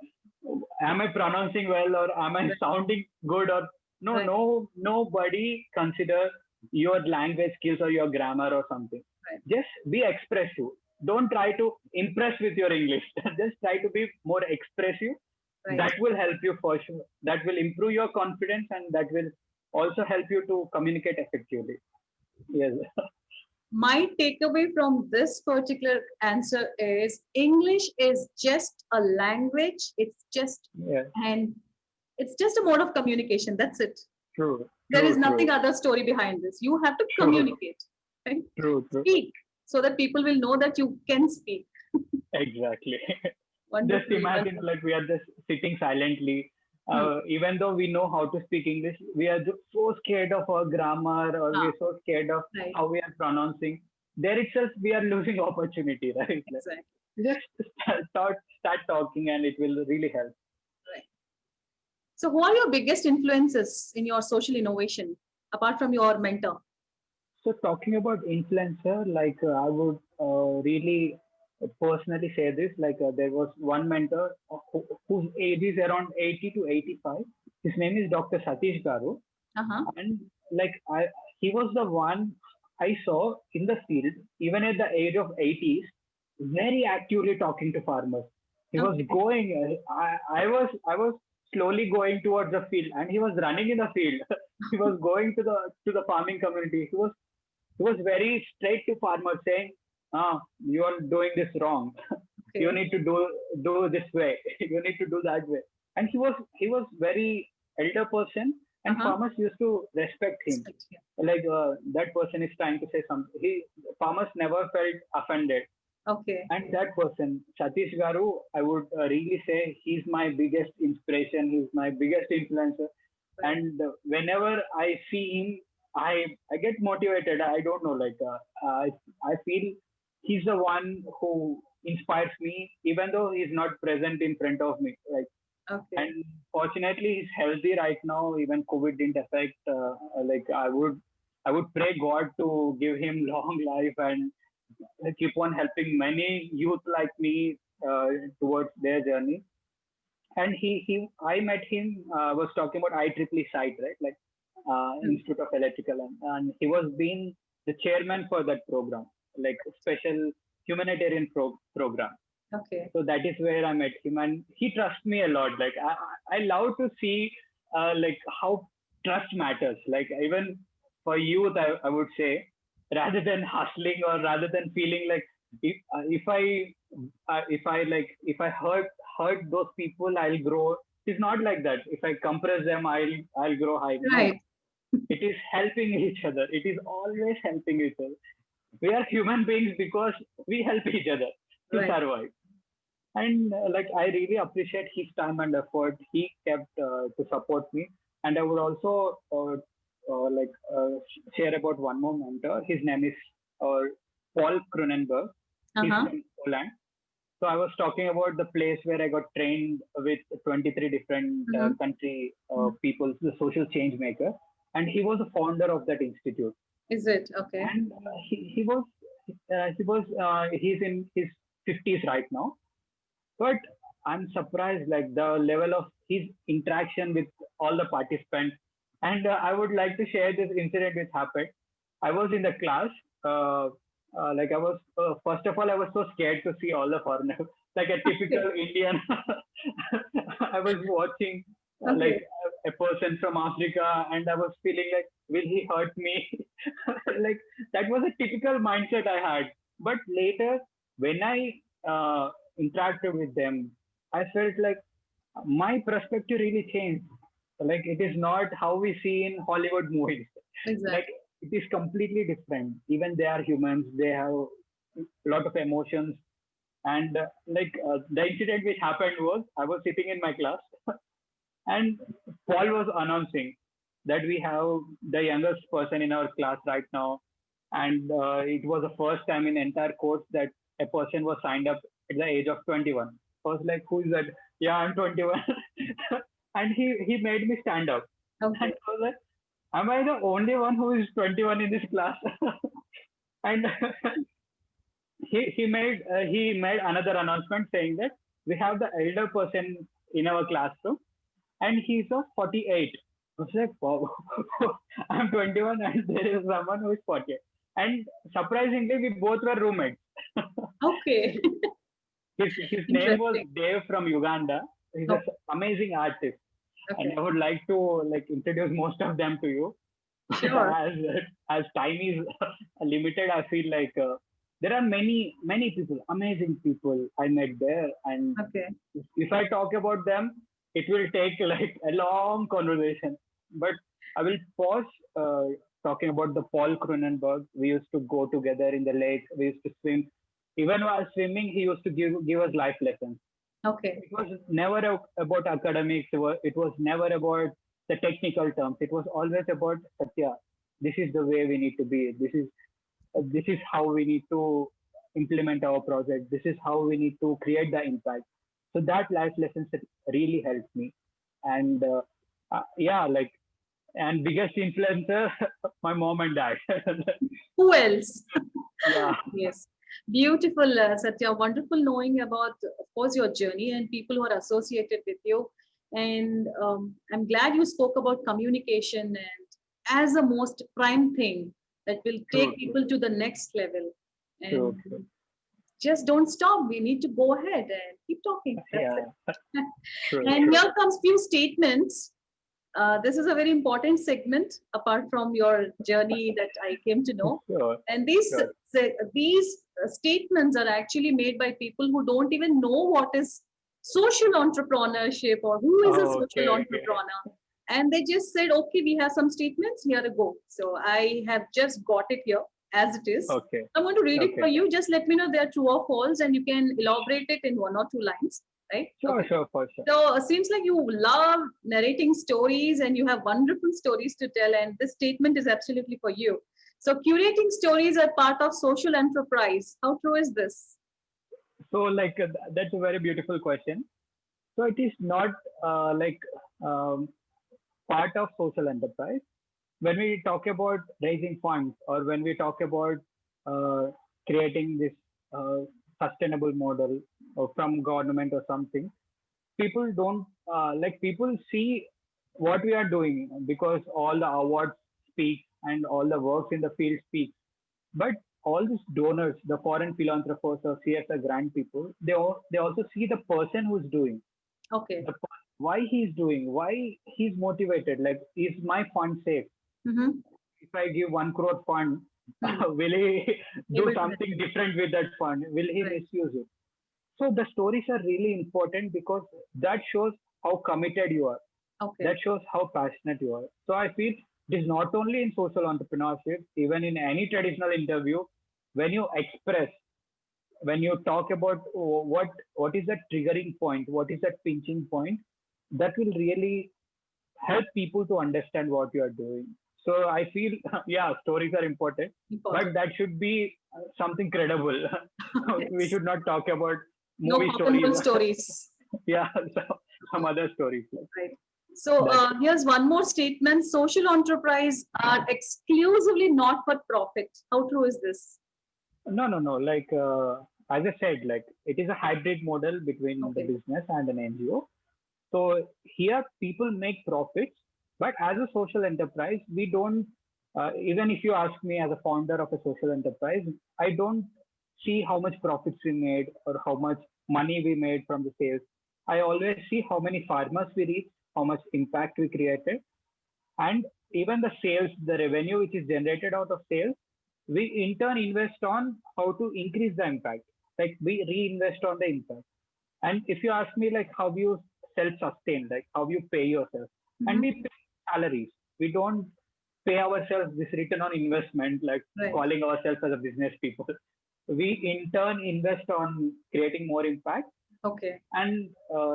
am I pronouncing well or am I right, sounding good or no, right, no, nobody consider your language skills or your grammar or something. right, Just be expressive. Don't try to impress with your English. Just try to be more expressive. right. That will help you for sure. That will improve your confidence and that will also help you to communicate effectively. Yes. My takeaway from this particular answer is English is just a language. Yeah. And it's just a mode of communication. That's it. True. There is True. nothing True. other story behind this. You have to True. communicate, right? True. True. Speak so that people will know that you can speak. Exactly. Just Wonderfully well imagine said. like we are just sitting silently. Hmm. Even though we know how to speak English, we are just so scared of our grammar or we Ah, are so scared of right, how we are pronouncing. There itself, we are losing opportunity, right? Like, exactly. just start talking and it will really help. Right. So, who are your biggest influences in your social innovation apart from your mentor? So talking about influencer, like I would really personally say this. Like there was one mentor whose age is around 80 to 85. His name is Dr. Satish Garu, Uh huh. and like he was the one I saw in the field, even at the age of 80s, very actively talking to farmers. He was Okay. going. I was slowly going towards the field, and he was running in the field. He was going to the farming community. He was very straight to farmers, saying, "Ah, you are doing this wrong. You Okay. need to do this way. You need to do that way." And he was very elder person, and Uh-huh. farmers used to respect him. Respect you. Like that person is trying to say something. Farmers never felt offended. Okay. And that person, Satish Garu, I would really say he's my biggest inspiration. He's my biggest influencer. Right. And whenever I see him, I get motivated. I don't know, like I feel he's the one who inspires me, even though he's not present in front of me. Like, Okay. and fortunately, he's healthy right now. Even COVID didn't affect. Like I would pray God to give him long life and keep on helping many youth like me uh, towards their journey. And I met him. Was talking about IEEE site, right? Like Hmm. Institute of Electrical, and he was being the chairman for that program, like special humanitarian program. Okay. So that is where I met him, and he trusts me a lot. Like I love to see like how trust matters. Like even for youth, I would say, rather than hustling or rather than feeling like if I hurt those people, I'll grow. It's not like that. If I compress them, I'll grow high. No, Right. it is helping each other. It is always helping each other. We are human beings because we help each other to Right. survive. And like I really appreciate his time and effort he kept to support me. And I would also share about one more mentor. His name is uh, Paul Cronenberg. He's Uh-huh. from Poland. So I was talking about the place where I got trained with 23 different Mm-hmm. country Mm-hmm. people, the social change maker, and he was a founder of that institute. Is it? Okay. And he's in his 50s right now, but I'm surprised, like the level of his interaction with all the participants. And I would like to share this incident which happened. I was in the class. Uh, like I was, first of all, I was so scared to see all the foreigners, like a typical Okay. Indian. I was watching like Okay. a person from Africa, and I was feeling like, will he hurt me? Like that was a typical mindset I had. But later, when I interacted with them, I felt like my perspective really changed. Like it is not how we see in Hollywood movies. Like Exactly. it is completely different. Even they are humans. They have a lot of emotions. And the incident which happened was I was sitting in my class and Paul was announcing that we have the youngest person in our class right now, and it was the first time in entire course that a person was signed up at the age of 21. I was like, "Who is that?" "Yeah, I'm 21." And he made me stand up, and Okay. I was like, "Am I the only one who is 21 in this class?" And he made another announcement saying that we have the elder person in our classroom and he's of 48. I was like, wow, I'm 21 and there is someone who is 48. And surprisingly, we both were roommates. Okay. His name was Interesting. Dave from Uganda. He's an Okay. amazing artist. And Okay. I would like to like introduce most of them to you. But Sure. as time is limited, I feel like there are many people, amazing people I met there, and Okay. if I talk about them, it will take like a long conversation. But I will pause talking about the Paul Cronenberg. We used to go together in the lake. We used to swim. Even while swimming, he used to give us life lessons. Okay. It was never about academics. It was never about the technical terms. It was always about Satya. This is the way we need to be. This is how we need to implement our project. This is how we need to create the impact. So that life lessons really helped me. And yeah, like, and biggest influencer, my mom and dad. Who else? Yeah. Yes. Beautiful, Satya. Wonderful knowing about, of course, your journey and people who are associated with you. And I'm glad you spoke about communication and as a most prime thing. that will take True, true, people to the next level. And true, true. just don't stop. We need to go ahead and keep talking. That's Yeah, it. true, And true. here comes few statements. This is a very important segment apart from your journey that I came to know. Sure, And these sure. statements are actually made by people who don't even know what is social entrepreneurship or who is a social Okay, okay, entrepreneur. And they just said, okay, we have some statements, here to go. So I have just got it here as it is. okay, I'm going to read it for okay. you. Just let me know they are true or false, and you can elaborate it in one or two lines. Right? Sure, Okay. sure, for sure. So it seems like you love narrating stories and you have wonderful stories to tell. And this statement is absolutely for you. So curating stories are part of social enterprise. How true is this? So, like, that's a very beautiful question. So, it is not like um, part of social enterprise. When we talk about raising funds or when we talk about uh, creating this sustainable model or from government or something, people don't like people see what we are doing because all the awards speak and all the works in the field speak. But all these donors, the foreign philanthropers or CSR grant people, they also see the person who's doing Okay. why he's doing, why he's motivated. Like, is my fund safe? Mm-hmm. If I give 1 crore fund, Hmm. will he do Able to something different with that fund? Will he right. misuse it? So the stories are really important because that shows how committed you are. Okay. That shows how passionate you are. So I feel it is not only in social entrepreneurship, even in any traditional interview, when you express, when you talk about what is that triggering point, what is that pinching point, that will really help people to understand what you are doing. So I feel, yeah, stories are important, but Important. that should be something credible. We Yes. should not talk about No movie cock and stories. bull stories. Yeah, so some other stories like Right. So that. here's one more statement. Social enterprise are exclusively not for profit. How true is this? No, no, no. Like as I said, like it is a hybrid model between the Okay. business and an NGO. So here people make profits, but as a social enterprise, we don't. Even if you ask me as a founder of a social enterprise, I don't see how much profits we made or how much money we made from the sales. I always see how many farmers we reached, how much impact we created, and even the sales, the revenue which is generated out of sales, we in turn invest on how to increase the impact. Like we reinvest on the impact. And if you ask me, like, how you self-sustain, like how you pay yourself, and Mm-hmm. we pay salaries. We don't pay ourselves this return on investment, like Right. calling ourselves as a business people. We in turn invest on creating more impact, Okay. and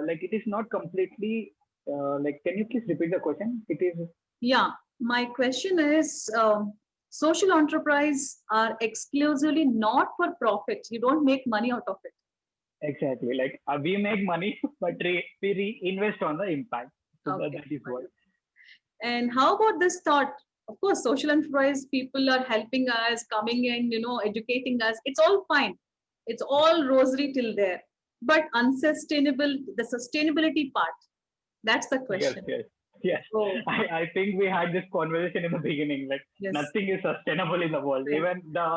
like it is not completely like. Can you please repeat the question? It is Yeah. My question is social enterprise are exclusively not for profit. You don't make money out of it. exactly like we make money, but we reinvest on the impact. So Okay. that is what. And how about this thought? Of course, social enterprise people are helping us, coming in, educating us. It's all fine. It's all rosary till there. But unsustainable, the sustainability part, that's the Yes, question. yes, yes. Oh, I think we had this conversation in the beginning. Like yes, nothing is sustainable in the world. right, Even the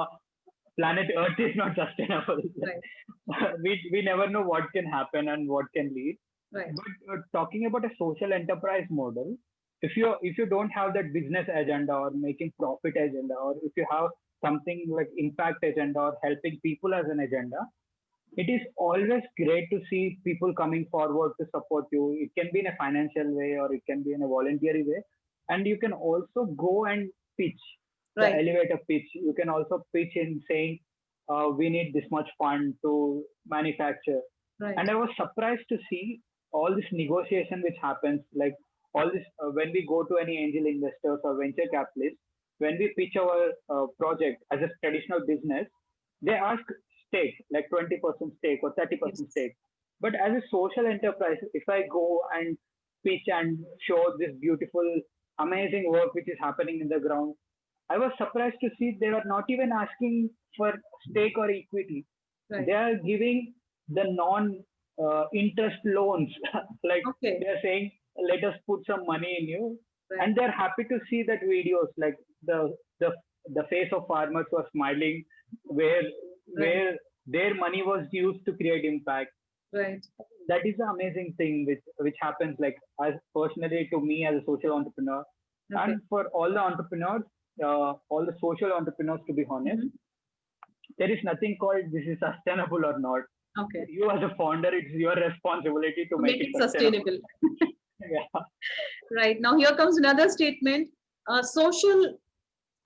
planet Earth is not sustainable. right, We never know what can happen and what can lead. right. But talking about a social enterprise model, if you don't have that business agenda or making profit agenda, or if you have something like impact agenda or helping people as an agenda, it is always great to see people coming forward to support you. It can be in a financial way or it can be in a voluntary way. And you can also go and pitch the Right, elevator pitch. You can also pitch in saying, we need this much fund to manufacture. right. And I was surprised to see all this negotiation which happens, like all this when we go to any angel investors or venture capitalists, when we pitch our project as a traditional business, they ask stake, like 20% stake or 30% Yes. stake. But as a social enterprise, if I go and pitch and show this beautiful, amazing work which is happening in the ground, I was surprised to see they were not even asking for stake or equity. Right. They are giving the non interest loans. Like Okay. they are saying, let us put some money in you. Right. And they're happy to see that videos, like the the face of farmers was smiling, where Right. where their money was used to create impact. Right. That is the amazing thing which happens, like, as personally to me as a social entrepreneur, Okay. and for all the entrepreneurs, all the social entrepreneurs, to be honest, Hmm. there is nothing called this is sustainable or not. Okay. You as a founder, it's your responsibility to To make make it it sustainable. sustainable. Yeah. Right. Now, here comes another statement. Social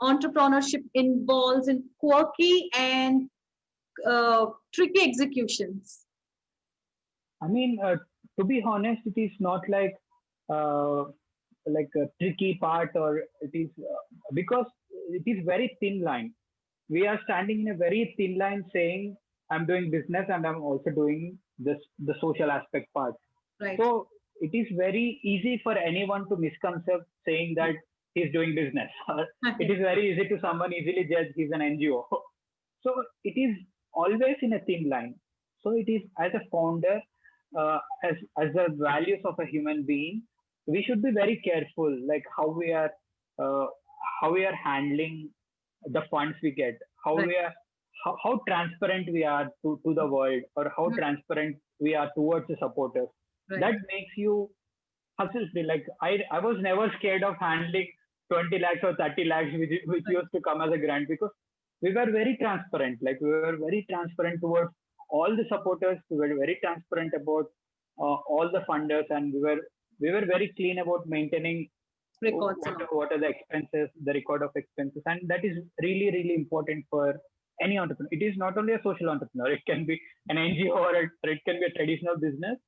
entrepreneurship involves in quirky and tricky executions. I mean, to be honest, it is not uh, like a tricky part, or it is because it is very thin line. We are standing in a very thin line saying, I'm doing business and I'm also doing this, the social aspect part. Right. So it is very easy for anyone to misconcept saying that he's doing business. It Okay. is very easy to someone easily judge he's an NGO. So it is always in a thin line. So it is, as a founder, as the values of a human being, we should be very careful, like uh, how we are handling the funds we get, how Right. we are, how transparent we are to the world, or how Mhm. transparent we are towards the supporters. Right. That makes you hustle free. Like, I was never scared of handling 20 lakhs or 30 lakhs, which Right. used to come as a grant, because we were very transparent. Like, we were very transparent towards all the supporters. We were very transparent about all the funders, and we were very clean about maintaining Records and all. what are the expenses, the record of expenses, and that is really really important for any entrepreneur. It is not only a social entrepreneur; it can be an NGO, or it can be a traditional business.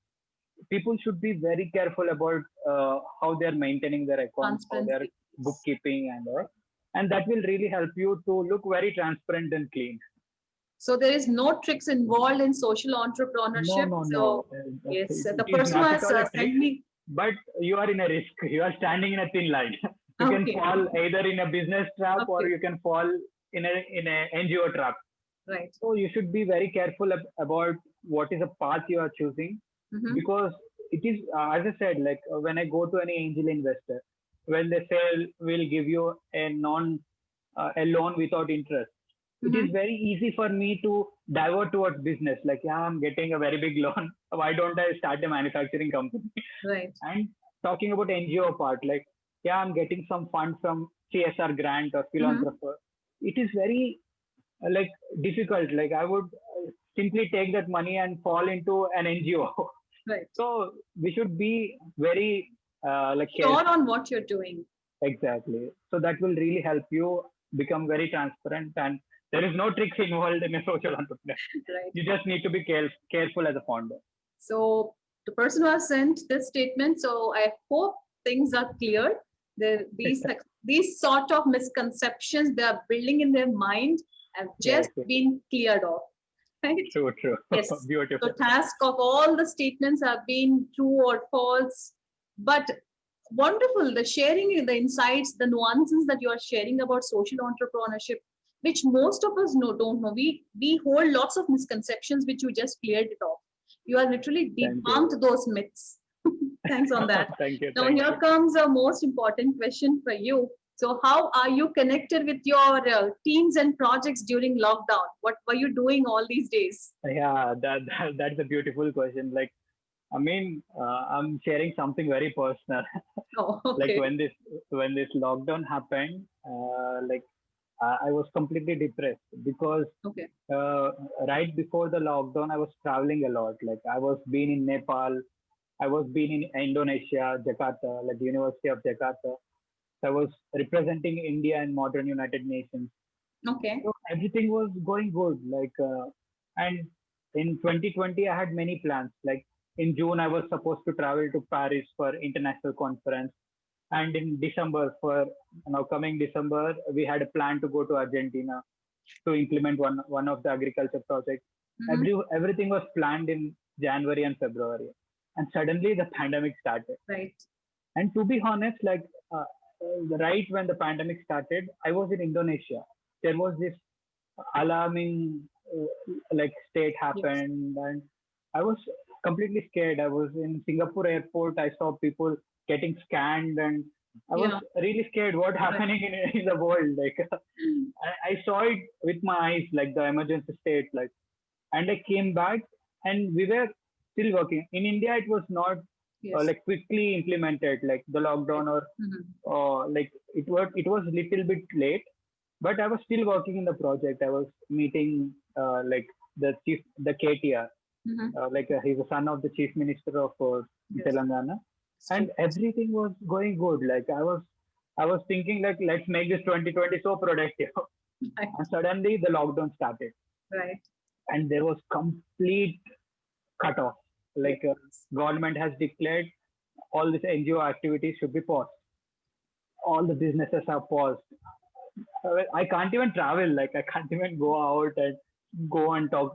People should be very careful about how they're maintaining their accounts, how they're Transparency. Yes. bookkeeping, and all. And that will really help you to look very transparent and clean. So there is no tricks involved in social No, entrepreneurship. no, no. So yes, It the is person who not at has all a trick, sent me. but you are in a risk. You are standing in a thin line. You can Okay. fall either in a business trap, or Okay. you can fall in a NGO trap. Right. So you should be very careful about what is the path you are choosing, Mm-hmm. because it is, as I said, like, when I go to any angel investor, when they say we'll give you a loan without interest, it is Mm-hmm. very easy for me to divert towards business. Like, yeah, I'm getting a very big loan. Why don't I start a manufacturing company? Right. And talking about NGO part, like, yeah, I'm getting some fund from CSR grant or Mm-hmm. philanthropy. It is very like difficult. Like, I would simply take that money and fall into an NGO. Right. So we should be very like Sure careful. on what you're doing. Exactly. So that will really help you become very transparent, and there is no tricks involved in a social entrepreneur. Right. You just need to be careful as a founder. So the person who has sent this statement, so I hope things are clear. These sort of misconceptions they are building in their mind have Yes, just yes. been cleared off. Right? True, true. Yes. Beautiful. The task of all the statements have been true or false, but wonderful. The sharing, the insights, the nuances that you are sharing about social entrepreneurship, which most of us don't know. We hold lots of misconceptions, which you just cleared it off. You are literally Thank you. debunked those myths. Thanks on that. Thank you. Now Thank here you. comes a most important question for you. So how are you connected with your teams and projects during lockdown? What were you doing all these days? Yeah, that's a beautiful question. Like, I mean, I'm sharing something very personal. Oh, Like, okay. when this lockdown happened, like, I was completely depressed, because Okay. uh, right before the lockdown, I was traveling a lot. Like, I was been in Nepal, I was been in Indonesia, Jakarta, like University of Jakarta. I was representing India in modern United Nations. Okay. So everything was going good. Like, and in 2020, I had many plans. Like, in June, I was supposed to travel to Paris for international conference, and in December, for coming December, we had a plan to go to Argentina to implement one of the agriculture projects. Mm-hmm. Everything was planned in January and February, and suddenly the pandemic started. Right. And to be honest, like, right when the pandemic started, I was in Indonesia. There was this alarming like state Yes. happened, and I was completely scared. I was in Singapore airport. I saw people getting scanned, and I was Yeah. really scared what Right. happening in the world. Like I saw it with my eyes, like the emergency state, like, and I came back and we were still working. In India, it was not Yes. like quickly implemented, like the Right. lockdown, or Mm-hmm. like it was little bit late, but I was still working in the project. I was meeting like the KTR, Mm-hmm. like he's the son of the chief minister of Yes. Telangana, and State. everything was going good. Like I was thinking like let's make this 2020 so productive, Right. and suddenly the lockdown started, Right. and there was complete cut off. Yes. Like government has declared all these NGO activities should be paused. All the businesses are paused. I can't even travel. Like I can't even go out and go and talk.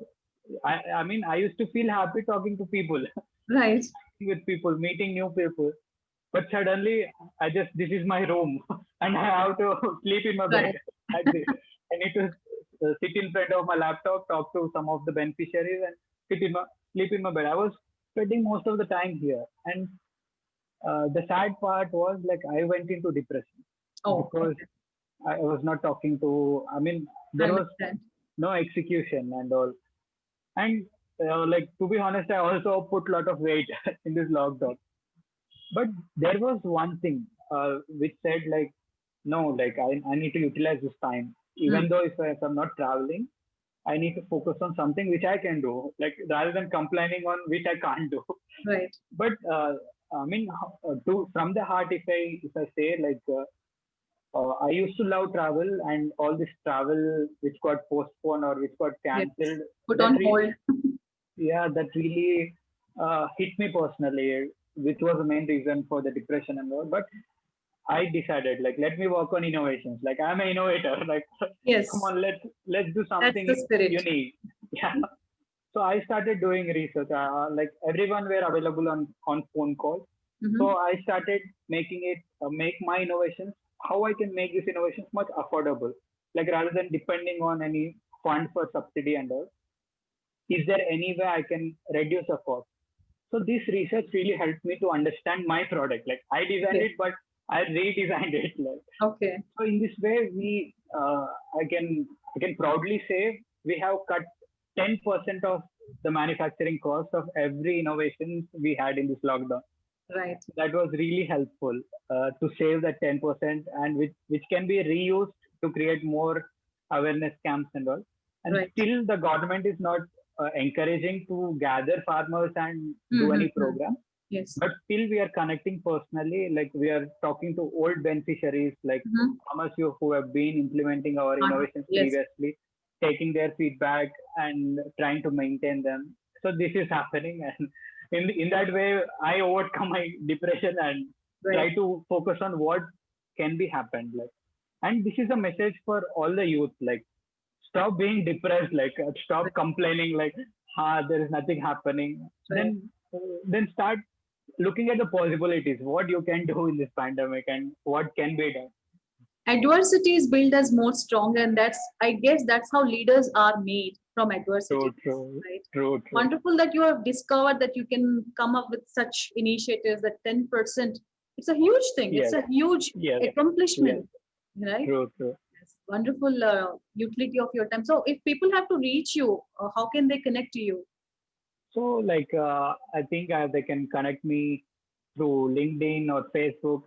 I mean, I used to feel happy talking to people, Right. with people, meeting new people. But suddenly, this is my room, and I have to sleep in my bed Right. like this. I need to sit in front of my laptop, talk to some of the beneficiaries, and sleep in my bed. I was spending most of the time here, and the sad part was like I went into depression Oh, because okay. I was not talking to. I mean, I there was understand. no execution and all. And like to be honest, I also put a lot of weight in this lockdown. But there was one thing which said like, no, like I need to utilize this time. Mm. Even though if I'm not traveling, I need to focus on something which I can do, like rather than complaining on which I can't do. Right. But I mean, from the heart, if I say like, I used to love travel, and all this travel which got postponed or which got Yes. cancelled, Put that on hold. yeah, that really hit me personally, which was the main reason for the depression and all. But I decided, like, let me work on innovations. Like, I'm an innovator. Like, come Yes. on, let's do That's the something spirit. unique. Yeah. So I started doing research. Like everyone were available on phone calls. So Mm-hmm. I started making it make my innovations. How I can make these innovations much affordable. Like rather than depending on any fund for subsidy and all, is there any way I can reduce the cost? So this research really helped me to understand my product. Like I designed Okay. it, but I redesigned it. Like Okay. so, in this way, I can proudly say we have cut 10% of the manufacturing cost of every innovation we had in this lockdown. Right. That was really helpful to save that 10%, and which can be reused to create more awareness camps and all. And Right. still, the government is not encouraging to gather farmers and do any Mm-hmm. program, Yes. but still we are connecting personally. Like we are talking to old beneficiaries, like Mm-hmm. farmers who have been implementing our innovations Yes. previously, taking their feedback and trying to maintain them. So this is happening, and in that way I overcome my depression and try Right. to focus on what can be happened. Like, and this is a message for all the youth. Like, stop being depressed. Like, stop Right. complaining. Like, there is nothing happening. Right. Then start looking at the possibilities. What you can do in this pandemic and what can be done. Adversity is built as more stronger, and that's, I guess, that's how leaders are made, from True, adversity. true, Right. true, true. Wonderful that you have discovered that you can come up with such initiatives. That 10%, it's a huge thing. It's Yes, a huge yes, yes. accomplishment. Right. True, true. Yes. Wonderful utility of your time. So if people have to reach you, how can they connect to you? So, like, I think they can connect me through LinkedIn or Facebook.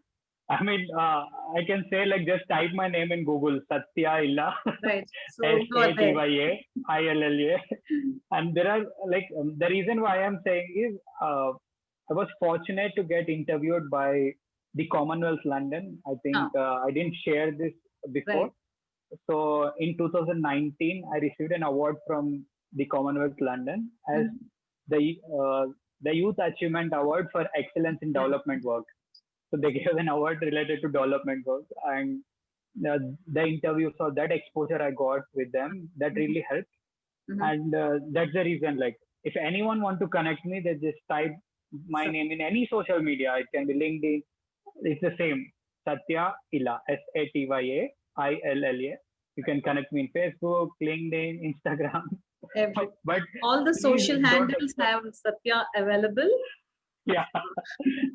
I mean, I can say like just type my name in Google, Satya Illa, Right. S So you A are T there. Y A I L L A, and there are like the reason why I'm saying is I was fortunate to get interviewed by the Commonwealth London. I think Ah, I didn't share this before. right. So in 2019, I received an award from the Commonwealth London as Mhm. the uh, the Youth Achievement Award for Excellence in Right. Development Work. So they gave an award related to development work, and the interviews or that exposure I got with them that Mhm. really helped. Mhm. And that's the reason. Like, if anyone want to connect me, they just type my So, name in any social media. It can be LinkedIn. It's the same. Satya Illa, SATYA ILLA. You can connect me in Facebook, LinkedIn, Instagram. every But all the please social don't handles expect. have Satya available. Yeah,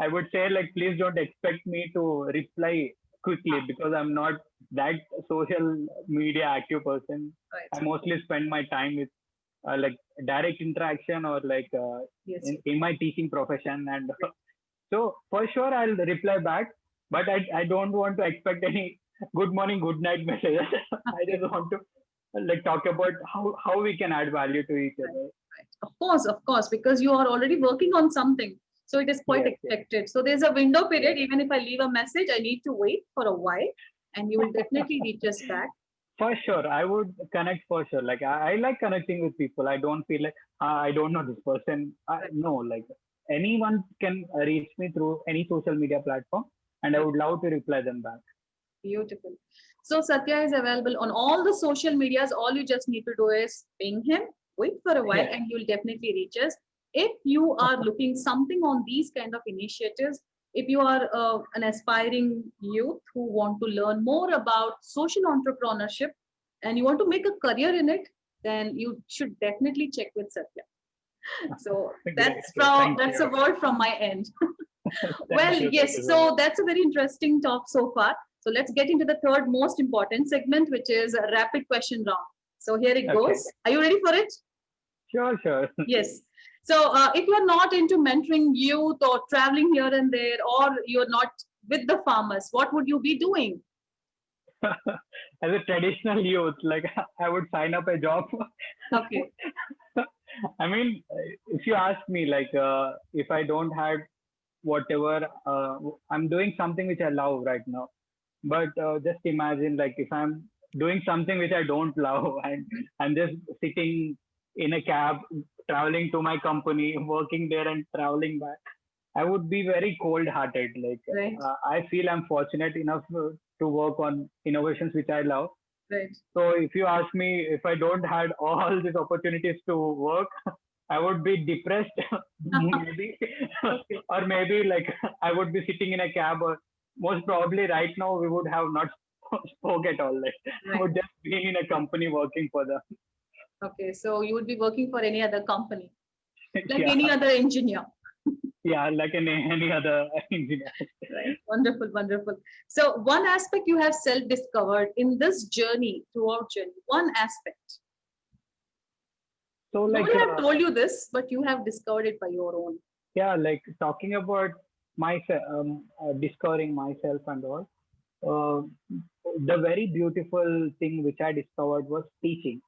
I would say like please don't expect me to reply quickly because I'm not that social media active person. Right. I mostly spend my time with like direct interaction or like Yes. in my teaching profession, and Yes. so for sure I'll reply back, but I don't want to expect any good morning, good night messages. I Okay. just want to like talk about how we can add value to each Right. other. Right. Of course, because you are already working on something. So it is quite Yes, yes, expected. So there's a window yes. period. Even if I leave a message, I need to wait for a while and you will definitely reach us back. For sure, I would connect for sure. Like I like connecting with people. I don't feel like I don't know this person. Right. No, like anyone can reach me through any social media platform, and I Right. would love to reply them back. Beautiful. So Satya is available on all the social medias. All you just need to do is ping him, wait for a while, Yes. and you'll definitely reach us. If you are looking something on these kind of initiatives, if you are an aspiring youth who want to learn more about social entrepreneurship and you want to make a career in it, then you should definitely check with Satya. So Great, great. Thank that's you. a word from my end. Thank Well, you. Thank you yes, so much. so that's a very interesting talk so far. So let's get into the third most important segment, which is a rapid question round. So here it Okay. goes. Are you ready for it? Sure, sure. Yes. So if you're not into mentoring youth or traveling here and there, or you're not with the farmers, what would you be doing? As a traditional youth, like I would sign up a job. Okay. I mean, if you ask me, like if I don't have whatever, I'm doing something which I love right now. But just imagine, like if I'm doing something which I don't love, and I'm just sitting in a cab, traveling to my company, working there and traveling back. I would be very cold-hearted. Like Right. I feel I'm fortunate enough to work on innovations which I love. Right. So if you ask me if I don't had all these opportunities to work, I would be depressed, maybe, Okay. or maybe like I would be sitting in a cab, or most probably right now we would have not spoke at all. Like I Right. would just be in a company working for them. Okay. So you would be working for any other company, like Yeah, any other engineer. yeah, like any other engineer. Right. Wonderful, wonderful. So one aspect you have self-discovered in this journey, throughout journey, one aspect. So like Nobody have told you this, but you have discovered it by your own. yeah, like talking about myself, discovering myself and all. Uh, the very beautiful thing which I discovered was teaching.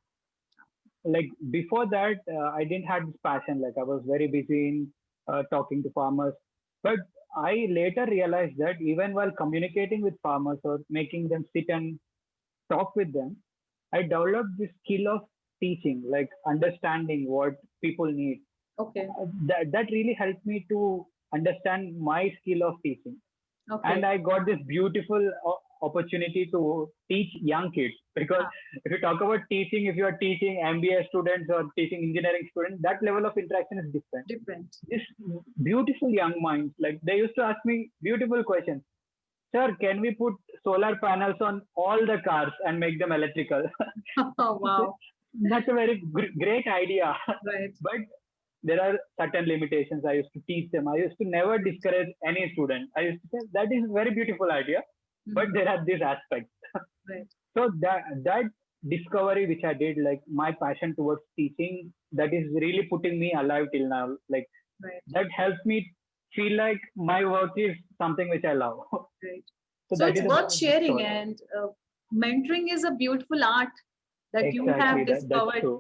Like before that, I didn't have this passion. Like I was very busy in talking to farmers, but I later realized that even while communicating with farmers or making them sit and talk with them, I developed this skill of teaching, like understanding what people need. Okay. That really helped me to understand my skill of teaching, and Okay. I got this beautiful opportunity to teach young kids. Because Ah, if you talk about teaching, if you are teaching MBA students or teaching engineering students, that level of interaction is different. different. This beautiful young minds, like they used to ask me beautiful questions. Sir, can we put solar panels on all the cars and make them electrical? Oh, wow. That's a very great idea. Right. But there are certain limitations. I used to teach them. I used to never discourage any student. I used to say that is a very beautiful idea, but Mhm. there are these aspects. Right. So that discovery which I did, like my passion towards teaching, that is really putting me alive till now. Like Right. that helps me feel like my work is something which I love. Right. So So that it's is worth about the sharing, story. and mentoring is a beautiful art that you Exactly. have That's discovered, true.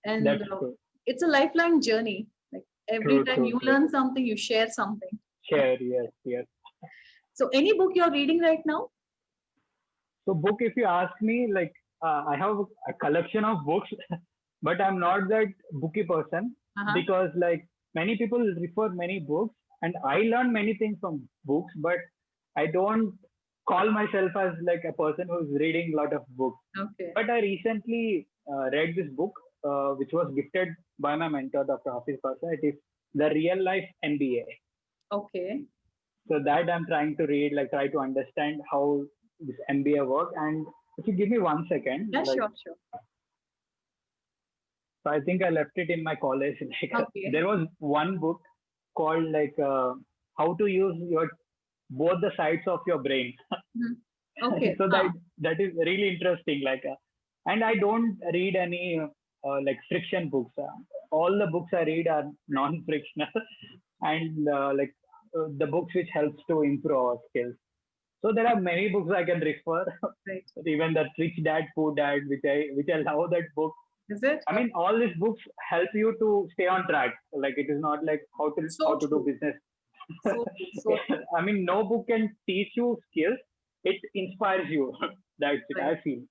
and That's true. it's a lifelong journey. Like every True. time True. you True. learn something, you share something. Share. Yes. Yes. So any book you're reading right now? So book, if you ask me, like I have a collection of books, but I'm not that booky person, Uh-huh. because like many people refer many books, and I learn many things from books, but I don't call myself as like a person who's reading a lot of books. Okay. But I recently read this book, which was gifted by my mentor, Dr. Hafiz Pasha. It is The Real Life MBA. Okay. So that I'm trying to read, like try to understand how this MBA work. And if you give me 1 second, Yeah, like sure, sure. so I think I left it in my college. Like Okay. there was one book called like how to use your both the sides of your brain. Mhm. Okay. So that is really interesting. Like, and I don't read any like friction books. All the books I read are non-frictional, and the books which helps to improve our skills. So there are many books I can refer. Right. Even that Rich Dad Poor Dad, which I love that book. Is it? I mean, all these books help you to stay on track. Like it is not like how So to do true. business. So true. So I mean, no book can teach you skills. It inspires you. That's it. right. I feel.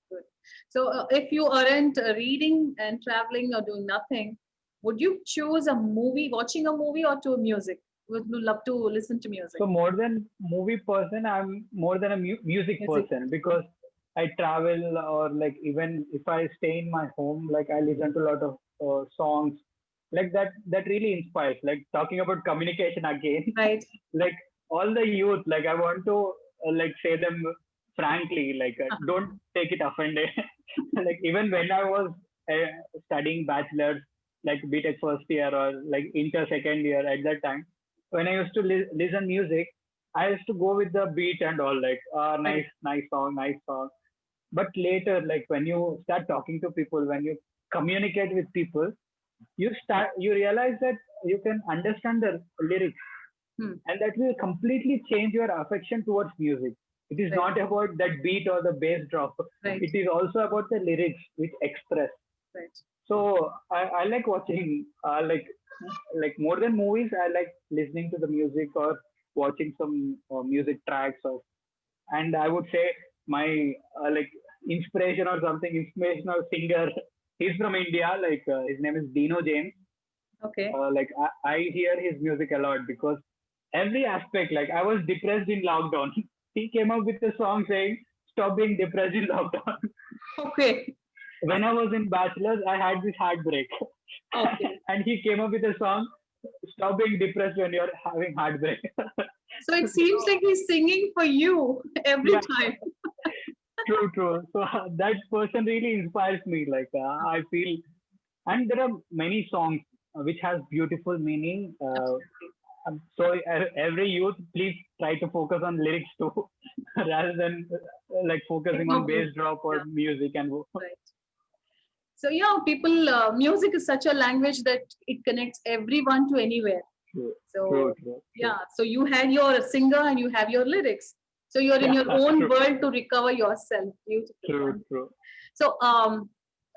Good. So, if you aren't reading and traveling or doing nothing, would you choose a movie, watching a movie, or to music? Would you love to listen to music? So more than movie person, I'm more than a music Music. person because I travel or like even if I stay in my home, like I listen to a lot of songs like that. That really inspires. Like talking about communication again, Right. like all the youth, like I want to like say them frankly, like don't take it offended. Like even when I was studying bachelor's, like BTech first year or like inter second year at that time, when I used to listen music, I used to go with the beat and all, like Right. nice song, nice song. But later, like when you start talking to people, when you communicate with people, you realize that you can understand the lyrics, Hmm. and that will completely change your affection towards music. It is Right. not about that beat or the bass drop. Right. It is also about the lyrics which express. Right. So I like watching like more than movies. I like listening to the music or watching some music tracks. And I would say my like inspiration or something inspirational singer. He's from India. Like his name is Dino James. Okay. Like I hear his music a lot because every aspect. Like I was depressed in lockdown. He came up with a song saying, "Stop being depressed in lockdown." Okay. When I was in bachelor's, I had this heartbreak, Okay. and he came up with a song, "Stop being depressed when you're having heartbreak." So it seems So like he's singing for you every yeah, time. true, true. So that person really inspires me. Like I feel, and there are many songs which has beautiful meaning. Absolutely. So every youth, please try to focus on lyrics too, rather than like focusing on Ignore bass music. drop or Yeah. music and. Right. So yeah, people, music is such a language that it connects everyone to anywhere. True, true, So true, true. yeah, so you had your singer and you have your lyrics. So you're in Yeah, your own true, world to recover yourself. Beautiful. true, Wonderful. true. So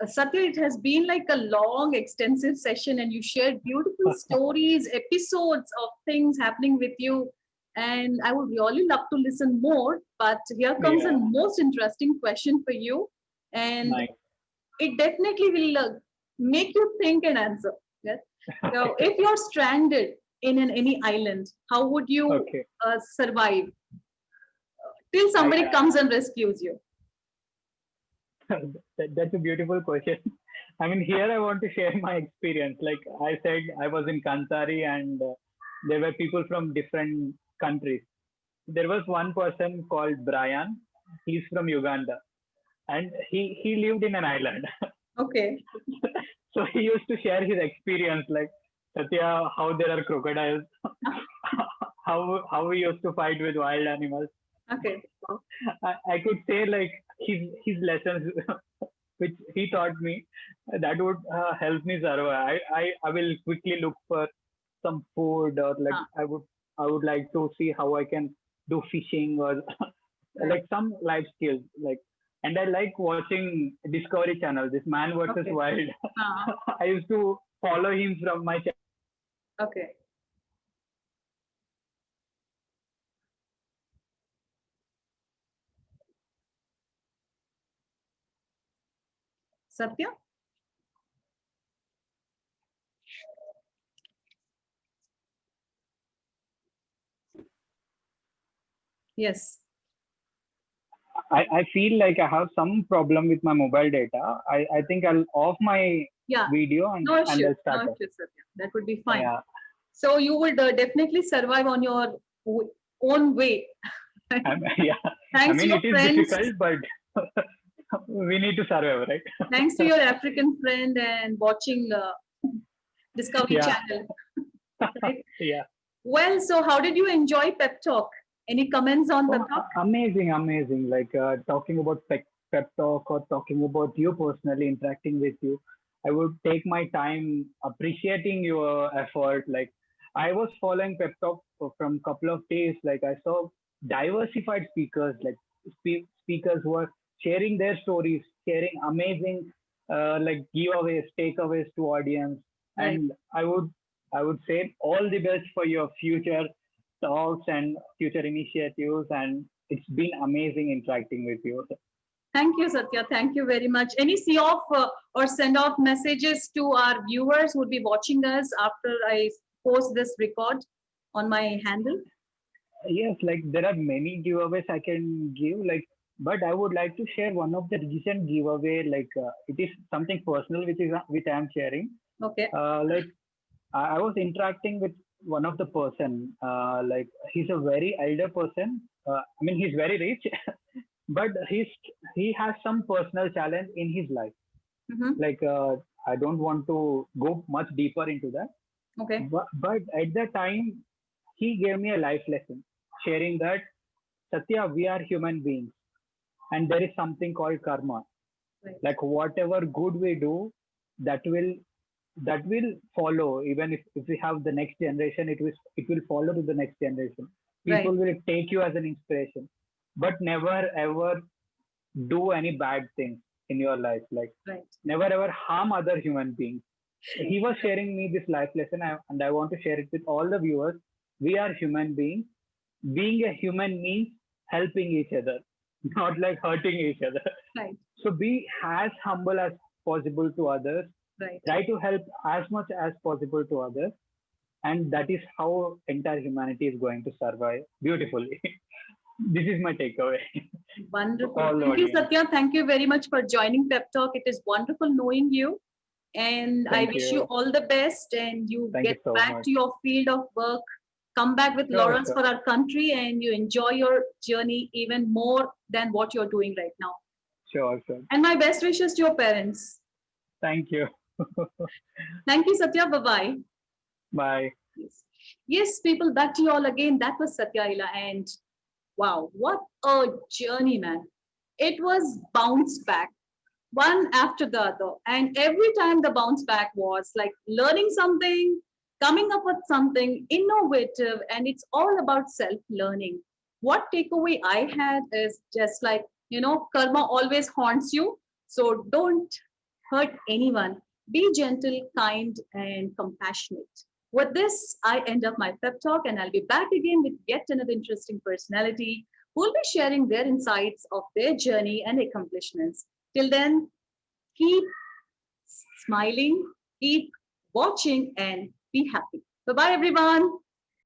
Satya, it has been like a long, extensive session, and you shared beautiful stories, episodes of things happening with you. And I would really love to listen more. But here comes a Yeah, most interesting question for you. And nice. it definitely will make you think and answer. Yes. So, Okay, if you're stranded in any island, how would you okay. survive till I somebody comes and rescues you? that's a beautiful question. I mean, here I want to share my experience. Like I said, I was in KAANTHI and there were people from different countries. There was one person called Brian. He's from Uganda, and he lived in an island. Okay. So he used to share his experience, like Satya, how there are crocodiles, how we used to fight with wild animals. Okay. So I could say like his lessons which he taught me that would help me survive. I will quickly look for some food or like Ah, I would like to see how I can do fishing or right. like some life skills like. And I like watching Discovery Channel, this Man versus Okay. Wild. Ah, I used to follow him from my okay. Satya? Yes. I feel like I have some problem with my mobile data. I think I'll off my Yeah. video No and issues. I'll start No up. issues, Satya. That would be fine. Yeah, So you would definitely survive on your own way. yeah. I Thanks to mean, your it is friends. difficult, but we need to survive, right? Thanks to your African friend and watching Discovery Yeah, Channel. Right? Yeah. Well, so how did you enjoy Pep Talk? Any comments on Pep Oh, Talk? amazing, amazing. Like talking about pep talk or talking about you personally interacting with you. I would take my time appreciating your effort. Like I was following pep talk from couple of days. Like I saw diversified speakers, like speakers who are sharing their stories, sharing amazing like giveaways, takeaways to audience. Right. And I would say all the best for your future talks and future initiatives. And it's been amazing interacting with you. Thank you, Satya. Thank you very much. Any see off or send off messages to our viewers who would be watching us after I post this record on my handle? Yes, like there are many giveaways I can give, like, but I would like to share one of the recent giveaway. Like, it is something personal, which I am sharing. Okay. Like, I was interacting with one of the person. Like, he's a very elder person. I mean, he's very rich, but he has some personal challenge in his life. Mm-hmm. Like, I don't want to go much deeper into that. Okay. But at the time, he gave me a life lesson, sharing that Satya, we are human beings, and there is something called karma. Right. Like whatever good we do, that will that will follow. Even if we have the next generation, it will follow to the next generation. People Right. will take you as an inspiration, but never ever do any bad things in your life. Like Right. never ever harm other human beings. He was sharing me this life lesson, and I want to share it with all the viewers. We are human beings. Being a human means helping each other, not like hurting each other. Right. So be as humble as possible to others. Right. Try to help as much as possible to others, and that is how entire humanity is going to survive beautifully. This is my takeaway to Wonderful. all the Thank you, audience. Satya. Thank you very much for joining Pep Talk. It is wonderful knowing you. And I Thank wish you you. all the best and you Thank get you so back much. to your field of work, come back with Sure, laurels sure, for our country, and you enjoy your journey even more than what you're doing right now. sure, sure. And my best wishes to your parents. Thank you. Thank you, Satya. Bye bye. Bye. Yes. Yes, people, back to you all again. That was Satya Illa. And wow, what a journey, man. It was bounce back, one after the other. And every time the bounce back was like learning something, coming up with something innovative, and it's all about self learning. What takeaway I had is just like, karma always haunts you. So don't hurt anyone. Be gentle, kind, and compassionate. With this, I end up my pep talk, and I'll be back again with yet another interesting personality who will be sharing their insights of their journey and accomplishments. Till then, keep smiling, keep watching, and be happy. Bye bye, everyone.